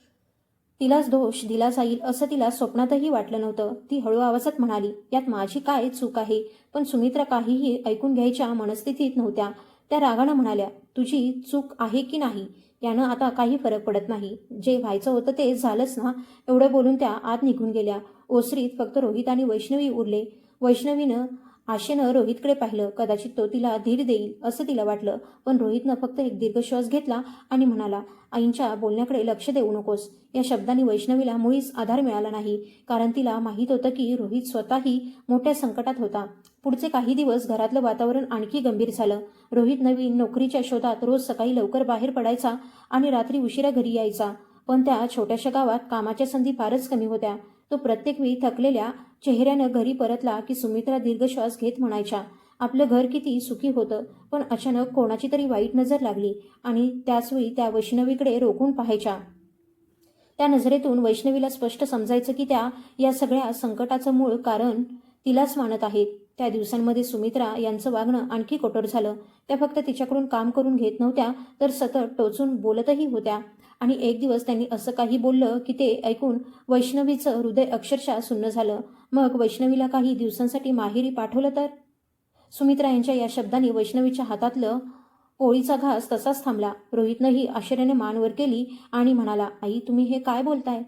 तिलाच दोष दिला जाईल असं तिला स्वप्नातही वाटलं नव्हतं. ती हळू आवाजात म्हणाली, यात माझी काय चूक आहे? पण सुमित्रा काहीही ऐकून घ्यायच्या मनस्थितीत नव्हत्या. त्या रागानं म्हणाल्या, तुझी चूक आहे की नाही यानं आता काही फरक पडत नाही. जे व्हायचं होतं ते झालंच ना. एवढं बोलून त्या आत निघून गेल्या. ओसरीत फक्त रोहित आणि वैष्णवी उरले. वैष्णवीनं आशेनं रोहितकडे पाहिलं. कदाचित तो तिला धीर देईल असं तिला वाटलं. पण रोहितनं फक्त एक दीर्घ श्वास घेतला आणि म्हणाला, आईंच्या बोलण्याकडे लक्ष देऊ नकोस. या शब्दांनी वैष्णवीला मुळीच आधार मिळाला नाही. कारण तिला माहीत होतं की रोहित स्वतःही मोठ्या संकटात होता. पुढचे काही दिवस घरातलं वातावरण आणखी गंभीर झालं. रोहित नवीन नोकरीच्या शोधात रोज सकाळी लवकर बाहेर पडायचा आणि रात्री उशिरा घरी यायचा. पण त्या छोट्याशा गावात कामाच्या संधी फारच कमी होत्या. तो प्रत्येक वेळी थकलेल्या चेहऱ्यानं घरी परतला की सुमित्रा दीर्घ श्वास घेत म्हणायच्या, आपलं घर किती सुखी होतं. पण अचानक कोणाची तरी वाईट नजर लागली आणि त्याचवेळी त्या वैष्णवीकडे रोखून पाहायच्या. त्या नजरेतून वैष्णवीला स्पष्ट समजायचं की त्या या सगळ्या संकटाचं मूळ कारण तिलाच मानत आहेत. त्या दिवसांमध्ये सुमित्रा यांचं वागणं आणखी कठोर झालं. त्या फक्त तिच्याकडून काम करून घेत नव्हत्या, तर सतत टोचून बोलतही होत्या. आणि एक दिवस त्यांनी असं काही बोललं की ते ऐकून वैष्णवीचं हृदय अक्षरशः सुन्न झालं. मग वैष्णवीला काही दिवसांसाठी माहेरी पाठवलं तर? सुमित्रा यांच्या या शब्दांनी वैष्णवीच्या हातातलं पोळीचा घास तसाच थांबला. रोहितनंही आश्चर्याने मान वर केली आणि म्हणाला, आई तुम्ही हे काय बोलताय?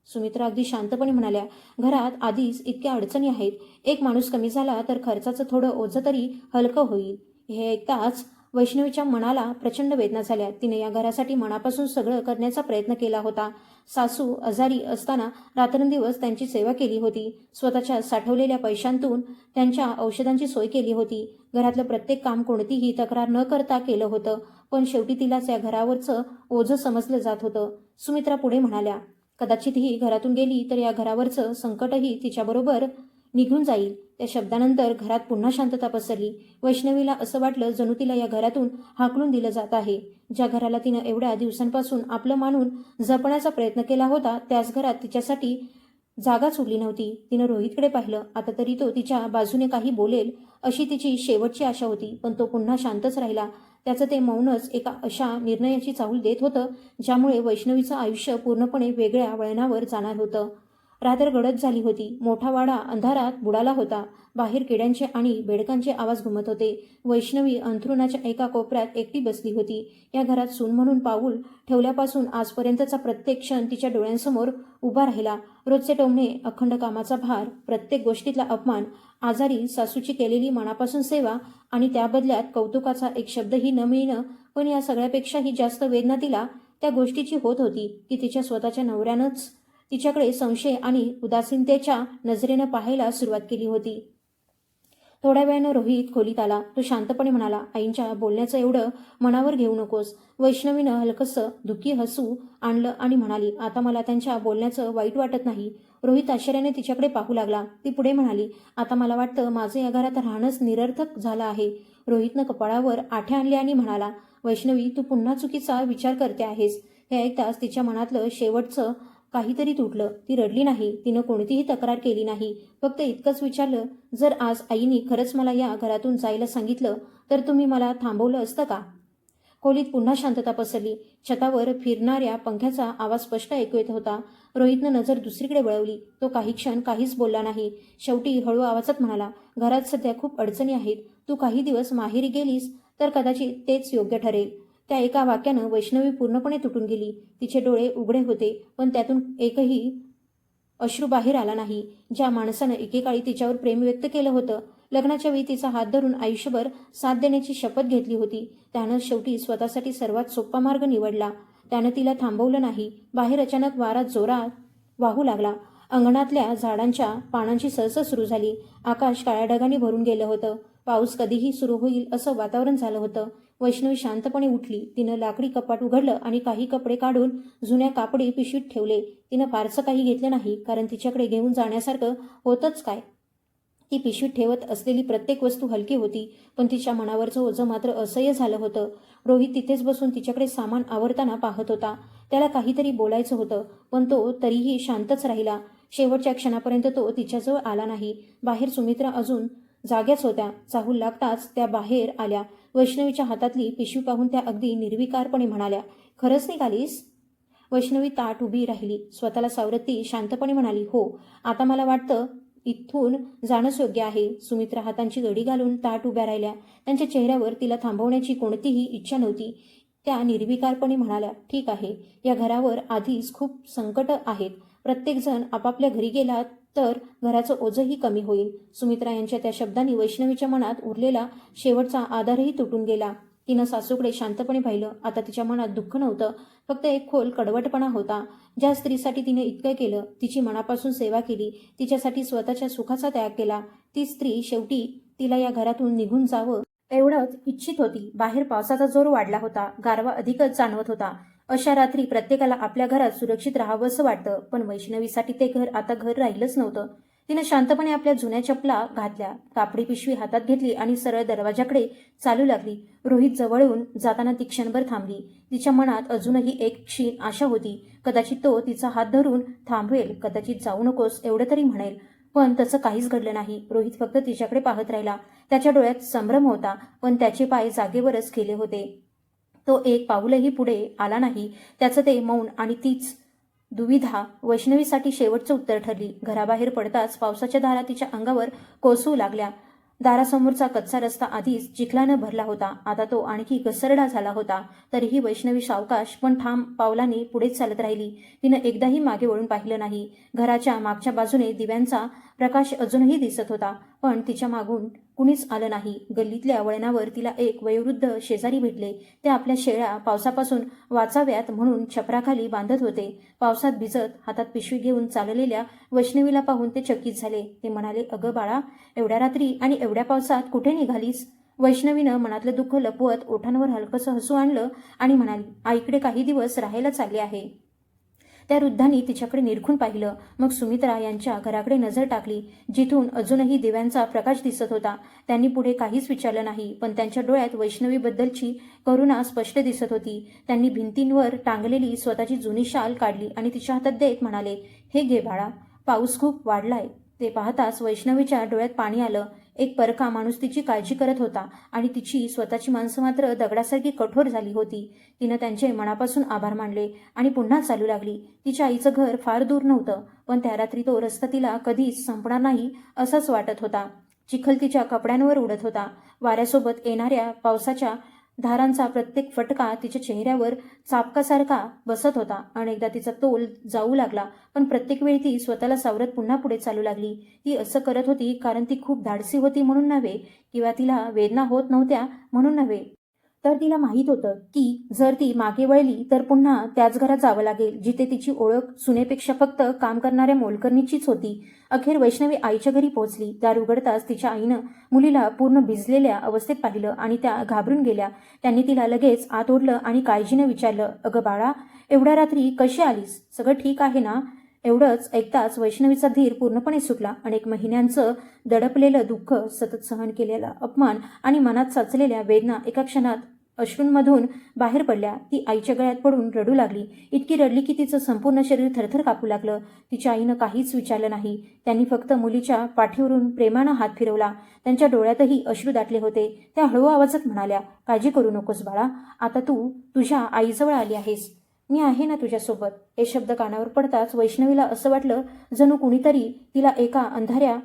सुमित्रा अगदी शांतपणे म्हणाल्या, घरात आधीच इतक्या अडचणी आहेत. एक माणूस कमी झाला तर खर्चाचं थोडं ओझं तरी हलकं होईल. हे ऐकताच वैष्णवीच्या मनाला प्रचंड वेदना झाल्या. तिने या घरासाठी मनापासून सगळं करण्याचा प्रयत्न केला होता. सासू आजारी असताना रात्रंदिवस त्यांची सेवा केली होती. स्वतःच्या साठवलेल्या पैशांतून त्यांच्या औषधांची सोय केली होती. घरातलं प्रत्येक काम कोणतीही तक्रार न करता केलं होतं. पण शेवटी तिलाच या घरावरचं ओझं समजलं जात होतं. सुमित्रा पुढे म्हणाल्या, कदाचित ही घरातून गेली तर या घरावरचं संकटही तिच्याबरोबर निघून जाईल. त्या शब्दानंतर घरात पुन्हा शांतता पसरली. वैष्णवीला असं वाटलं जणू तिला या घरातून हाकलून दिलं जात आहे. ज्या घराला तिनं एवढ्या दिवसांपासून आपलं मानून जपण्याचा प्रयत्न केला होता, त्याच घरात तिच्यासाठी जागाच उरली नव्हती. तिनं रोहितकडे पाहिलं. आता तरी तो तिच्या बाजूने काही बोलेल अशी तिची शेवटची आशा होती. पण तो पुन्हा शांतच राहिला. त्याचं ते मौनच एका अशा निर्णयाची चाहूल देत होतं ज्यामुळे वैष्णवीचं आयुष्य पूर्णपणे वेगळ्या वळणावर जाणार होतं. रात्र गडद झाली होती. मोठा वाडा अंधारात बुडाला होता. बाहेर किड्यांचे आणि बेडकांचे आवाज घुमत होते. वैष्णवी अंथरुणाच्या एका कोपऱ्यात एकटी बसली होती. या घरात सून म्हणून पाऊल ठेवल्यापासून आजपर्यंतचा प्रत्येक क्षण तिच्या डोळ्यांसमोर उभा राहिला. रोजचे टोमणे, अखंड कामाचा भार, प्रत्येक गोष्टीतला अपमान, आजारी सासूची केलेली मनापासून सेवा आणि त्या बदल्यात कौतुकाचा एक शब्दही न मिळणं. पण या सगळ्यापेक्षाही जास्त वेदना तिला त्या गोष्टीची होत होती की तिच्या स्वतःच्या नवऱ्यानंच तिच्याकडे संशय आणि उदासीनतेच्या नजरेनं पाहायला सुरुवात केली होती. थोड्या वेळानं रोहित खोलीत आला. तो शांतपणे म्हणाला, आईंच्या बोलण्याचं एवढं मनावर घेऊ नकोस. वैष्णवीनं हलकसं दुःखी हसू आणलं आणि म्हणाली, आता मला त्यांच्या बोलण्याचं वाईट वाटत नाही. रोहित आश्चर्याने तिच्याकडे पाहू लागला. ती पुढे म्हणाली, आता मला वाटतं माझं या घरात राहणंच निरर्थक झालं आहे. रोहितनं कपाळावर आठे आणले आणि म्हणाला, वैष्णवी तू पुन्हा चुकीचा विचार करते आहेस. हे ऐकताच तिच्या मनातलं शेवटचं काहीतरी तुटलं. ती रडली नाही. तिनं कोणतीही तक्रार केली नाही. फक्त इतकंच विचारलं, जर आज आईनी खरंच मला या घरातून जायला सांगितलं तर तुम्ही मला थांबवलं असतं का? खोलीत पुन्हा शांतता पसरली. छतावर फिरणाऱ्या पंख्याचा आवाज स्पष्ट ऐकू येत होता. रोहितनं नजर दुसरीकडे वळवली. तो काही क्षण काहीच बोलला नाही. शेवटी हळू आवाजात म्हणाला, घरात सध्या खूप अडचणी आहेत. तू काही दिवस माहेरी गेलीस तर कदाचित तेच योग्य ठरेल. त्या एका वाक्यानं वैष्णवी पूर्णपणे तुटून गेली. तिचे डोळे उघडे होते, पण त्यातून एकही अश्रू बाहेर आला नाही. ज्या माणसानं एकेकाळी तिच्यावर प्रेम व्यक्त केलं होतं, लग्नाच्या वेळी तिचा हात धरून आयुष्यभर साथ देण्याची शपथ घेतली होती, त्यानं शेवटी स्वतःसाठी सर्वात सोपा मार्ग निवडला. त्यानं तिला थांबवलं नाही. बाहेर अचानक वारा जोरात वाहू लागला. अंगणातल्या झाडांच्या पानांची सळसळ सुरू झाली. आकाश काळ्या ढगांनी भरून गेलं होतं. पाऊस कधीही सुरू होईल असं वातावरण झालं होतं. वैष्णवी शांतपणे उठली. तिनं लाकडी कपाट उघडलं आणि काही कपडे काढून जुन्या कापडी पिशवीत ठेवले. तिनं फारसं काही घेतलं नाही, कारण तिच्याकडे घेऊन जाण्यासारखं होतंच काय. ती पिशवीत ठेवत असलेली प्रत्येक वस्तू हलकी होती, पण तिच्या मनावरचं ओझं मात्र असह्य झालं होतं. रोहित तिथेच बसून तिच्याकडे सामान आवरताना पाहत होता. त्याला काहीतरी बोलायचं होतं, पण तो तरीही शांतच राहिला. शेवटच्या क्षणापर्यंत तो तिच्याजवळ आला नाही. बाहेर सुमित्रा अजून जाग्याच होत्या. चाहूल लागताच त्या बाहेर आल्या. वैष्णवीच्या हातातली पिशवी पाहून त्या अगदी निर्विकारपणे म्हणाल्या, खरंच निघालीस? वैष्णवी ताठ उभी राहिली. स्वतःला सावरत ती शांतपणे म्हणाली, हो, आता मला वाटतं इथून जाणंच योग्य आहे. सुमित्रा हातांची गडी घालून ताठ उभ्या राहिल्या. त्यांच्या चेहऱ्यावर तिला थांबवण्याची कोणतीही इच्छा नव्हती. त्या निर्विकारपणे म्हणाल्या, ठीक आहे, या घरावर आधीच खूप संकट आहेत. प्रत्येकजण आपापल्या घरी गेला तर घराचं ओझंही कमी होईल. सुमित्रा यांच्या त्या शब्दांनी वैष्णवीच्या मनात उरलेला शेवटचा आधारही तुटून गेला. तिनं सासूकडे शांतपणे पाहिलं. आता तिच्या मनात दुःख नव्हतं, फक्त एक खोल कडवटपणा होता. ज्या स्त्रीसाठी तिने इतकं केलं, तिची मनापासून सेवा केली, तिच्यासाठी स्वतःच्या सुखाचा त्याग केला, ती स्त्री शेवटी तिला या घरातून निघून जावं एवढंच इच्छित होती. बाहेर पावसाचा जोर वाढला होता. गारवा अधिकच जाणवत होता. अशा रात्री प्रत्येकाला आपल्या घरात सुरक्षित राहावंसं वाटतं, पण वैष्णवीसाठी ते घर आता घर राहिलंच नव्हतं. तिनं शांतपणे आपल्या जुन्या चपला घातल्या, कापडी पिशवी हातात घेतली आणि सरळ दरवाजाकडे चालू लागली. रोहित जवळून जाताना ती क्षणभर थांबली. तिच्या मनात अजूनही एक क्षीण आशा होती. कदाचित तो तिचा हात धरून थांबवेल, कदाचित जाऊ नकोस एवढं तरी म्हणेल. पण तसं काहीच घडलं नाही. रोहित फक्त तिच्याकडे पाहत राहिला. त्याच्या डोळ्यात संभ्रम होता, पण त्याचे पाय जागेवरच केले होते. तो एक पाऊलही पुढे आला नाही. त्याचं ते मौन आणि तीच दुविधा वैष्णवीसाठी शेवटचं उत्तर ठरली. घराबाहेर पडताच पावसाच्या धारा तिच्या अंगावर कोसळू लागल्या. दारासमोरचा कच्चा रस्ता आधीच चिखलानं भरला होता, आता तो आणखी घसरडा झाला होता. तरीही वैष्णवी सावकाश पण ठाम पावलांनी पुढेच चालत राहिली. तिनं एकदाही मागे वळून पाहिलं नाही. घराच्या मागच्या बाजूने दिव्यांचा प्रकाश अजूनही दिसत होता, पण तिच्या मागून कुणीच आलं नाही. गल्लीतल्या वळणावर तिला एक वयोवृद्ध शेजारी भेटले. ते आपल्या शेळ्या पावसापासून वाचाव्यात म्हणून छपराखाली बांधत होते. पावसात भिजत हातात पिशवी घेऊन चाललेल्या वैष्णवीला पाहून ते चकित झाले. ते म्हणाले, अगं बाळा, एवढ्या रात्री आणि एवढ्या पावसात कुठे निघालीस? वैष्णवीनं मनातलं दुःख लपवत ओठांवर हलकंसं हसू आणलं आणि म्हणाली, आईकडे काही दिवस राहायला चालले आहे. त्या वृद्धांनी तिच्याकडे निरखून पाहिलं. मग सुमित्रा यांच्या घराकडे नजर टाकली, जिथून अजूनही दिव्यांचा प्रकाश दिसत होता. त्यांनी पुढे काहीच विचारलं नाही, पण त्यांच्या डोळ्यात वैष्णवीबद्दलची करुणा स्पष्ट दिसत होती. त्यांनी भिंतींवर टांगलेली स्वतःची जुनी शाल काढली आणि तिच्या हातात देत म्हणाले, हे घे बाळा, पाऊस खूप वाढलाय. ते पाहताच वैष्णवीच्या डोळ्यात पाणी आलं. एक परका माणूस तिची काळजी करत होता आणि तिची स्वतःची माणसं मात्र दगडासारखी कठोर झाली होती. तिनं त्यांचे मनापासून आभार मानले आणि पुन्हा चालू लागली. तिच्या आईचं घर फार दूर नव्हतं, पण त्या रात्री तो रस्ता तिला कधीच संपणार नाही असंच वाटत होता. चिखल तिच्या कपड्यांवर उडत होता. वाऱ्यासोबत येणाऱ्या पावसाच्या धारांचा प्रत्येक फटका तिच्या चेहऱ्यावर चापकासारखा बसत होता. अनेकदा तिचा तोल जाऊ लागला, पण प्रत्येक वेळी ती स्वतःला सावरत पुन्हा पुढे चालू लागली. ती असं करत होती कारण ती खूप धाडसी होती म्हणून नव्हे, किंवा तिला वेदना होत नव्हत्या म्हणून नव्हे, तर तिला माहीत होतं की जर ती मागे वळली तर पुन्हा त्याच घरात जावं लागेल, जिथे तिची ओळख सुनेपेक्षा फक्त काम करणाऱ्या मोलकरणीचीच होती. अखेर वैष्णवी आईच्या घरी पोहोचली. दार उघडताच तिच्या आईनं मुलीला पूर्ण भिजलेल्या अवस्थेत पाहिलं आणि त्या घाबरून गेल्या. त्यांनी तिला लगेच आत ओढलं आणि काळजीने विचारलं, अगं बाळा, एवढ्या रात्री कशी आलीस? सगळं ठीक आहे ना? एवढंच ऐकताच वैष्णवीचा धीर पूर्णपणे सुटला. अनेक महिन्यांचं दडपलेलं दुःख, सतत सहन केलेला अपमान आणि मनात साचलेल्या वेदना एका क्षणात अश्रूंमधून बाहेर पडल्या. ती आईच्या गळ्यात पडून रडू लागली. इतकी रडली की तिचं संपूर्ण शरीर थरथर कापू लागलं. तिच्या आईनं काहीच विचारलं नाही. त्यांनी फक्त मुलीच्या पाठीवरून प्रेमानं हात फिरवला. त्यांच्या डोळ्यातही अश्रू दाटले होते. त्या हळू आवाजात म्हणाल्या, काळजी करू नकोस बाळा, आता तू तुझ्या आईजवळ आली आहेस. मी आहे ना तुझ्यासोबत. हे शब्द कानावर पडताच वैष्णवीला असं वाटलं जणू कुणीतरी तिला एका अंधाऱ्या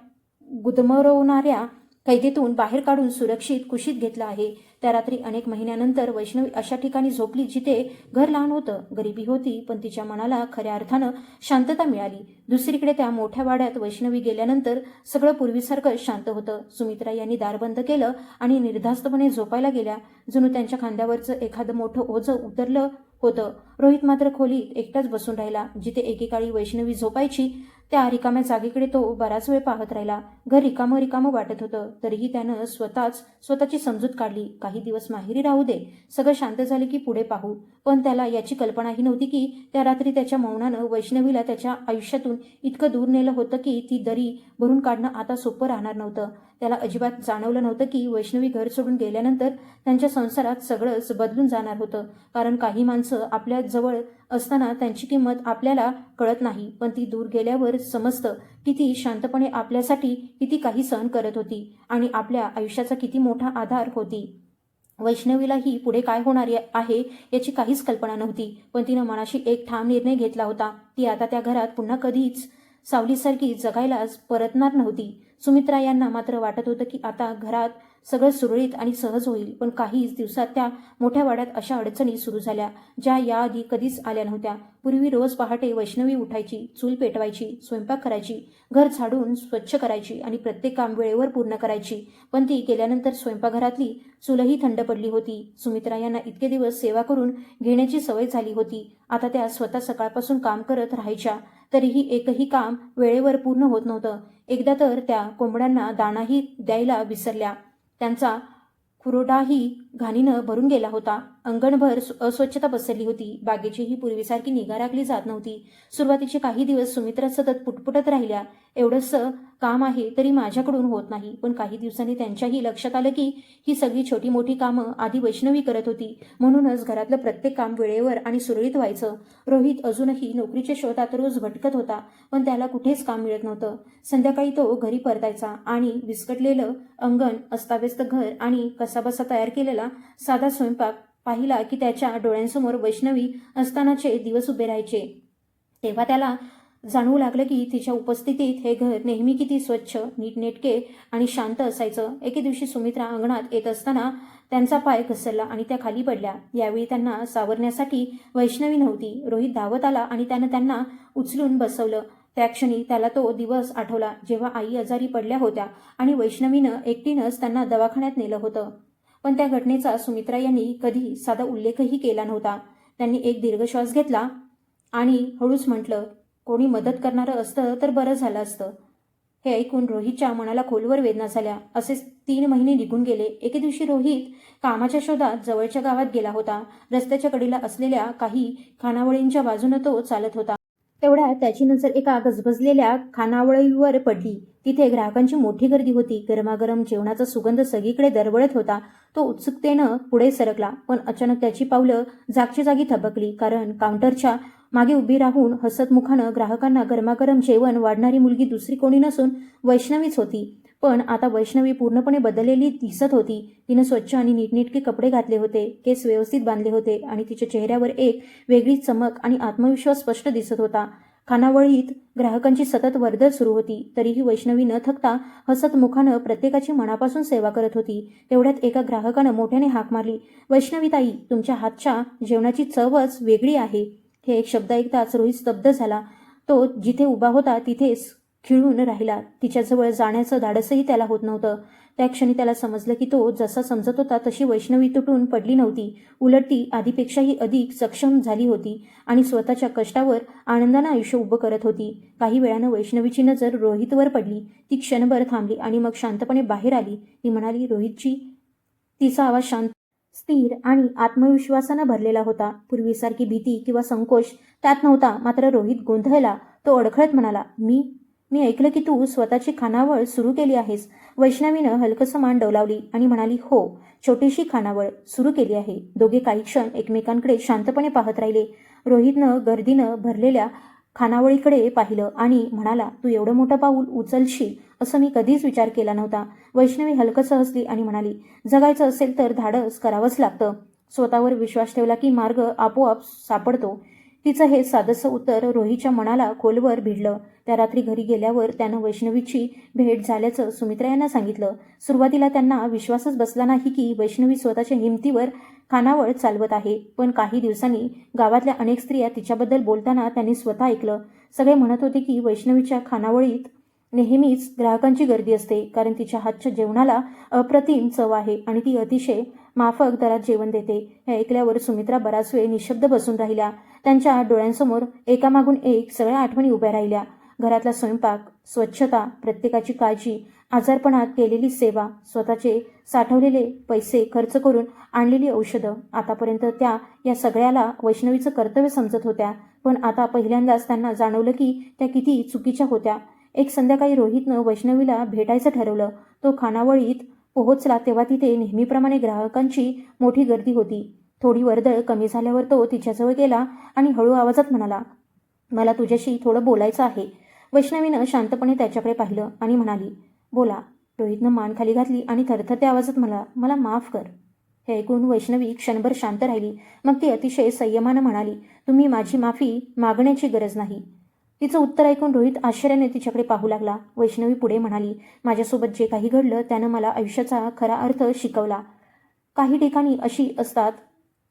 गुदमरवणाऱ्या कैदेतून बाहेर काढून सुरक्षित कुशीत घेतलं आहे. त्या रात्री अनेक महिन्यानंतर वैष्णवी अशा ठिकाणी झोपली जिथे घर लहान होतं, गरिबी होती, पण तिच्या मनाला खऱ्या अर्थानं शांतता मिळाली. दुसरीकडे त्या मोठ्या वाड्यात वैष्णवी गेल्यानंतर सगळं पूर्वीसारखं शांत होतं. सुमित्रा यांनी दार बंद केलं आणि निर्धास्तपणे झोपायला गेल्या. जणू त्यांच्या खांद्यावरचं एखादं मोठं ओझं उतरलं होतं. रोहित मात्र खोलीत एकटाच बसून राहिला. जिथे एकेकाळी वैष्णवी झोपायची त्या रिकाम्या जागेकडे तो बराच वेळ पाहत राहिला. घर रिकामं रिकामं वाटत होतं, तरीही त्यानं स्वतःची समजूत काढली. काही दिवस माहेरी राहू दे, सगळं शांत झाले की पुढे पाहू. पण त्याला याची कल्पनाही नव्हती की त्या रात्री त्याच्या मौनानं वैष्णवीला त्याच्या आयुष्यातून इतकं दूर नेलं होतं की ती दरी भरून काढणं आता सोपं राहणार नव्हतं. त्याला अजिबात जाणवलं नव्हतं की वैष्णवी घर सोडून गेल्यानंतर त्यांच्या संसारात सगळंच बदलून जाणार होतं. कारण काही माणसं आपल्या जवळ असताना त्यांची किंमत आपल्याला कळत नाही, पण ती दूर गेल्यावर समजतं की ती शांतपणे आपल्यासाठी किती काही सहन करत होती आणि आपल्या आयुष्याचा किती मोठा आधार होती. वैष्णवीलाही पुढे काय होणार आहे याची काहीच कल्पना नव्हती, पण तिनं मनाशी एक ठाम निर्णय घेतला होता. ती आता त्या घरात पुन्हा कधीच सावलीसारखी जगायलाच परतणार नव्हती. सुमित्रा यांना मात्र वाटत होतं की आता घरात सगळं सुरळीत आणि सहज होईल. पण काहीच दिवसात त्या मोठ्या वाड्यात अशा अडचणी सुरू झाल्या ज्या याआधी कधीच आल्या नव्हत्या. पूर्वी रोज पहाटे वैष्णवी उठायची, चूल पेटवायची, स्वयंपाक करायची, घर झाडून स्वच्छ करायची आणि प्रत्येक काम वेळेवर पूर्ण करायची. पण ती गेल्यानंतर स्वयंपाकघरातली चूलही थंड पडली होती. सुमित्रा यांना इतके दिवस सेवा करून घेण्याची सवय झाली होती. आता त्या स्वतः सकाळपासून काम करत राहायच्या, तरीही एकही काम वेळेवर पूर्ण होत नव्हतं. एकदा तर त्या कोंबड्यांना दाणाही द्यायला विसरल्या. त्यांचा खुरडाही घाणीनं भरून गेला होता. अंगणभर अस्वच्छता पसरली होती. बागेचीही पूर्वीसारखी निगा राखली जात नव्हती. सुरुवातीचे काही दिवस सुमित्रा सतत पुटपुटत राहिल्या, एवढंसं काम आहे तरी माझ्याकडून होत नाही. पण काही दिवसांनी त्यांच्याही लक्षात आलं की ही सगळी छोटी मोठी कामं आधी वैष्णवी करत होती. म्हणूनच घरातलं प्रत्येक काम वेळेवर आणि सुरळीत व्हायचं. रोहित अजूनही नोकरीच्या शोधात रोज भटकत होता, पण त्याला कुठेच काम मिळत नव्हतं. संध्याकाळी तो घरी परतायचा आणि विस्कटलेलं अंगण, अस्ताव्यस्त घर आणि कसाबसा तयार केलेला साधा स्वयंपाक पाहिला की त्याच्या डोळ्यांसमोर वैष्णवी असतानाचे दिवस उभे राहायचे. तेव्हा त्याला जाणवू लागलं की तिच्या उपस्थितीत हे घर नेहमी किती स्वच्छ, नीटनेटके आणि शांत असायचं. एके दिवशी सुमित्रा अंगणात येत असताना त्यांचा पाय घसरला आणि त्या खाली पडल्या. यावेळी त्यांना सावरण्यासाठी वैष्णवी नव्हती. रोहित धावत आला आणि त्यानं त्यांना उचलून बसवलं. त्या क्षणी त्याला तो दिवस आठवला जेव्हा आई आजारी पडल्या होत्या आणि वैष्णवीनं एकटीनंच त्यांना दवाखान्यात नेलं होतं. पण त्या घटनेचा सुमित्रा यांनी कधी साधा उल्लेखही केला नव्हता. त्यांनी एक दीर्घ श्वास घेतला आणि हळूच म्हटलं, कोणी मदत करणारं असतं तर बरं झालं असतं. हे ऐकून रोहितच्या मनाला खोलवर वेदना झाल्या. असेच 3 महिने निघून गेले. एके दिवशी रोहित कामाच्या शोधात जवळच्या गावात गेला होता. रस्त्याच्या कडेला असलेल्या काही खानावळींच्या बाजूने तो चालत होता. तेवढ्यात त्याची नजर एका गजबजलेल्या खानावळीवर पडली. तिथे ग्राहकांची मोठी गर्दी होती. गरमागरम जेवणाचा सुगंध सगळीकडे दरवळत होता. तो उत्सुकतेनं पुढे सरकला, पण अचानक त्याची पावलं जागच्या जागी थबकली. कारण काउंटरच्या मागे उभी राहून हसत मुखानं ग्राहकांना गरमागरम जेवण वाढणारी मुलगी दुसरी कोणी नसून वैष्णवीच होती. पण आता वैष्णवी पूर्णपणे बदललेली दिसत होती. तिनं स्वच्छ आणि नीटनेटके कपडे घातले होते, केस व्यवस्थित बांधले होते आणि तिच्या चेहऱ्यावर एक वेगळी चमक आणि आत्मविश्वास स्पष्ट दिसत होता. खानावळीत ग्राहकांची सतत वर्दळ सुरू होती, तरीही वैष्णवी न थकता हसत मुखानं प्रत्येकाची मनापासून सेवा करत होती. तेवढ्यात एका ग्राहकानं मोठ्याने हाक मारली, वैष्णवी ताई, तुमच्या हातच्या जेवणाची चवच वेगळी आहे. हे एक शब्द ऐकताच रोहित स्तब्ध झाला. तो जिथे उभा होता तिथेच खिळून राहिला. तिच्याजवळ जाण्याचं धाडसही त्याला होत नव्हतं. त्या क्षणी त्याला समजलं की तो जसा समजत होता तशी वैष्णवी तुटून पडली नव्हती. उलट ती आधीपेक्षाही अधिक सक्षम झाली होती आणि स्वतःच्या कष्टावर आनंदानं आयुष्य उभं करत होती. काही वेळानं वैष्णवीची नजर रोहितवर पडली. ती क्षणभर थांबली आणि मग शांतपणे बाहेर आली. ती म्हणाली, रोहितची. तिचा आवाज शांत, स्थिर आणि आत्मविश्वासानं भरलेला होता. पूर्वीसारखी भीती किंवा संकोच त्यात नव्हता. मात्र रोहित गोंधळला. तो अडखळत म्हणाला, मी ऐकलं की तू स्वतःची खानावळ सुरू केली आहेस. वैष्णवीनं हलकसं मान डोलावली आणि म्हणाली, हो, छोटीशी खानावळ सुरू केली आहे. दोघे काही क्षण एकमेकांकडे शांतपणे पाहत राहिले. रोहितनं गर्दीनं भरलेल्या खानावळीकडे पाहिलं आणि म्हणाला, तू एवढं मोठं पाऊल उचलशील असं मी कधीच विचार केला नव्हता. वैष्णवी हलकसं हसली आणि म्हणाली, जगायचं असेल तर धाडस करावंच लागतं. स्वतःवर विश्वास ठेवला की मार्ग आपोआप सापडतो. तिचं हे साधंसं उत्तर रोहितच्या मनाला खोलवर भिडलं. त्या रात्री घरी गेल्यावर त्यानं वैष्णवीची भेट झाल्याचं सुमित्रा यांना सांगितलं. सुरुवातीला त्यांना विश्वासच बसला नाही की वैष्णवी स्वतःच्या हिमतीवर खानावळ चालवत आहे. पण काही दिवसांनी गावातल्या अनेक स्त्रिया तिच्याबद्दल बोलताना त्यांनी स्वतः ऐकलं. सगळे म्हणत होते की वैष्णवीच्या खानावळीत नेहमीच ग्राहकांची गर्दी असते, कारण तिच्या हातच्या जेवणाला अप्रतिम चव आहे आणि ती अतिशय माफक दरात जेवण देते. हे ऐकल्यावर सुमित्रा बराच वेळ निशब्द बसून राहिल्या. त्यांच्या डोळ्यांसमोर एकामागून एक सगळ्या आठवणी उभ्या राहिल्या. घरातला स्वयंपाक, स्वच्छता, प्रत्येकाची काळजी, आजारपणात केलेली सेवा, स्वतःचे साठवलेले पैसे खर्च करून आणलेली औषधं. आतापर्यंत त्या या सगळ्याला वैष्णवीचं कर्तव्य समजत होत्या, पण आता पहिल्यांदाच त्यांना जाणवलं की त्या किती चुकीच्या होत्या. एक संध्याकाळी रोहितनं वैष्णवीला भेटायचं ठरवलं. तो खानावळीत पोहोचला तेव्हा तिथे नेहमीप्रमाणे ग्राहकांची मोठी गर्दी होती. थोडी वर्दळ कमी झाल्यावर तो तिच्याजवळ गेला आणि हळू आवाजात म्हणाला, मला तुझ्याशी थोडं बोलायचं आहे. वैष्णवीनं शांतपणे त्याच्याकडे पाहिलं आणि म्हणाली, बोला. रोहितनं मान खाली घातली आणि थरथरत्या आवाजात म्हणाला, मला माफ कर. हे ऐकून वैष्णवी क्षणभर शांत राहिली. मग ती अतिशय संयमानं म्हणाली, तुम्ही माझी माफी मागण्याची गरज नाही. तिचं उत्तर ऐकून रोहित आश्चर्याने तिच्याकडे पाहू लागला. वैष्णवी पुढे म्हणाली, माझ्यासोबत जे काही घडलं त्यानं मला आयुष्याचा खरा अर्थ शिकवला. काही ठिकाणी अशी असतात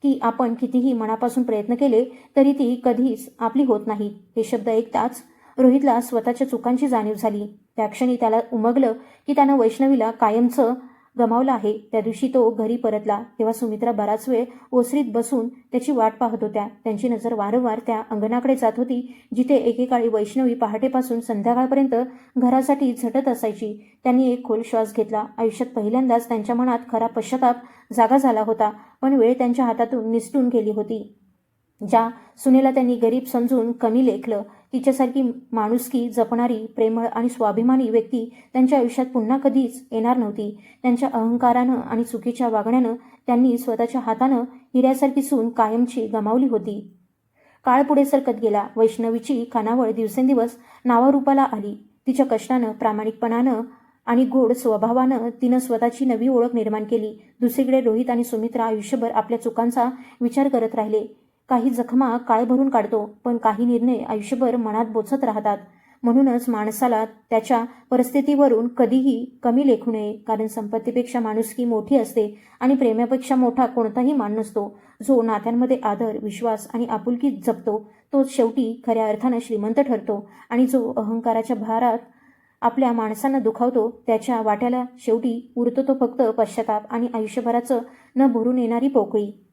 की आपण कितीही मनापासून प्रयत्न केले तरी ती कधीच आपली होत नाही. हे शब्द ऐकताच रोहितला स्वतःच्या चुकांची जाणीव झाली. त्या क्षणी त्याला उमगलं की त्यानं वैष्णवीला कायमचं गमावलं आहे. त्या दिवशी तो घरी परतला तेव्हा सुमित्रा बराच वेळ ओसरीत बसून त्याची वाट पाहत होत्या. त्यांची नजर वारंवार त्या अंगणाकडे जात होती जिथे एकेकाळी वैष्णवी पहाटेपासून संध्याकाळपर्यंत घरासाठी झटत असायची. त्यांनी एक खोल श्वास घेतला. आयुष्यात पहिल्यांदाच त्यांच्या मनात खरा पश्चाताप जागा झाला होता. पण वेळ त्यांच्या हातातून निसटून गेली होती. ज्या सुनेला त्यांनी गरीब समजून कमी लेखलं, तिच्यासारखी माणुसकी जपणारी, प्रेमळ आणि स्वाभिमानी व्यक्ती त्यांच्या आयुष्यात पुन्हा कधीच येणार नव्हती. त्यांच्या अहंकारानं आणि चुकीच्या वागण्यानं त्यांनी स्वतःच्या हातानं हिऱ्यासारखी सून कायमची गमावली होती. काळ पुढे सरकत गेला. वैष्णवीची खानावळ दिवसेंदिवस नावारूपाला आली. तिच्या कष्टानं, प्रामाणिकपणानं आणि गोड स्वभावानं तिनं स्वतःची नवी ओळख निर्माण केली. दुसरीकडे रोहित आणि सुमित्रा आयुष्यभर आपल्या चुकांचा विचार करत राहिले. काही जखमा काळ भरून काढतो, पण काही निर्णय आयुष्यभर मनात बोचत राहतात. म्हणूनच माणसाला त्याच्या परिस्थितीवरून कधीही कमी लेखू नये, कारण संपत्तीपेक्षा माणुसकी मोठी असते आणि प्रेमापेक्षा मोठा कोणताही मान नसतो. जो नात्यांमध्ये आदर, विश्वास आणि आपुलकी जपतो तोच शेवटी खऱ्या अर्थानं श्रीमंत ठरतो आणि जो अहंकाराच्या भारात आपल्या माणसांना दुखावतो त्याच्या वाट्याला शेवटी उरतो तो फक्त पश्चाताप आणि आयुष्यभराचं न भरून येणारी पोकळी.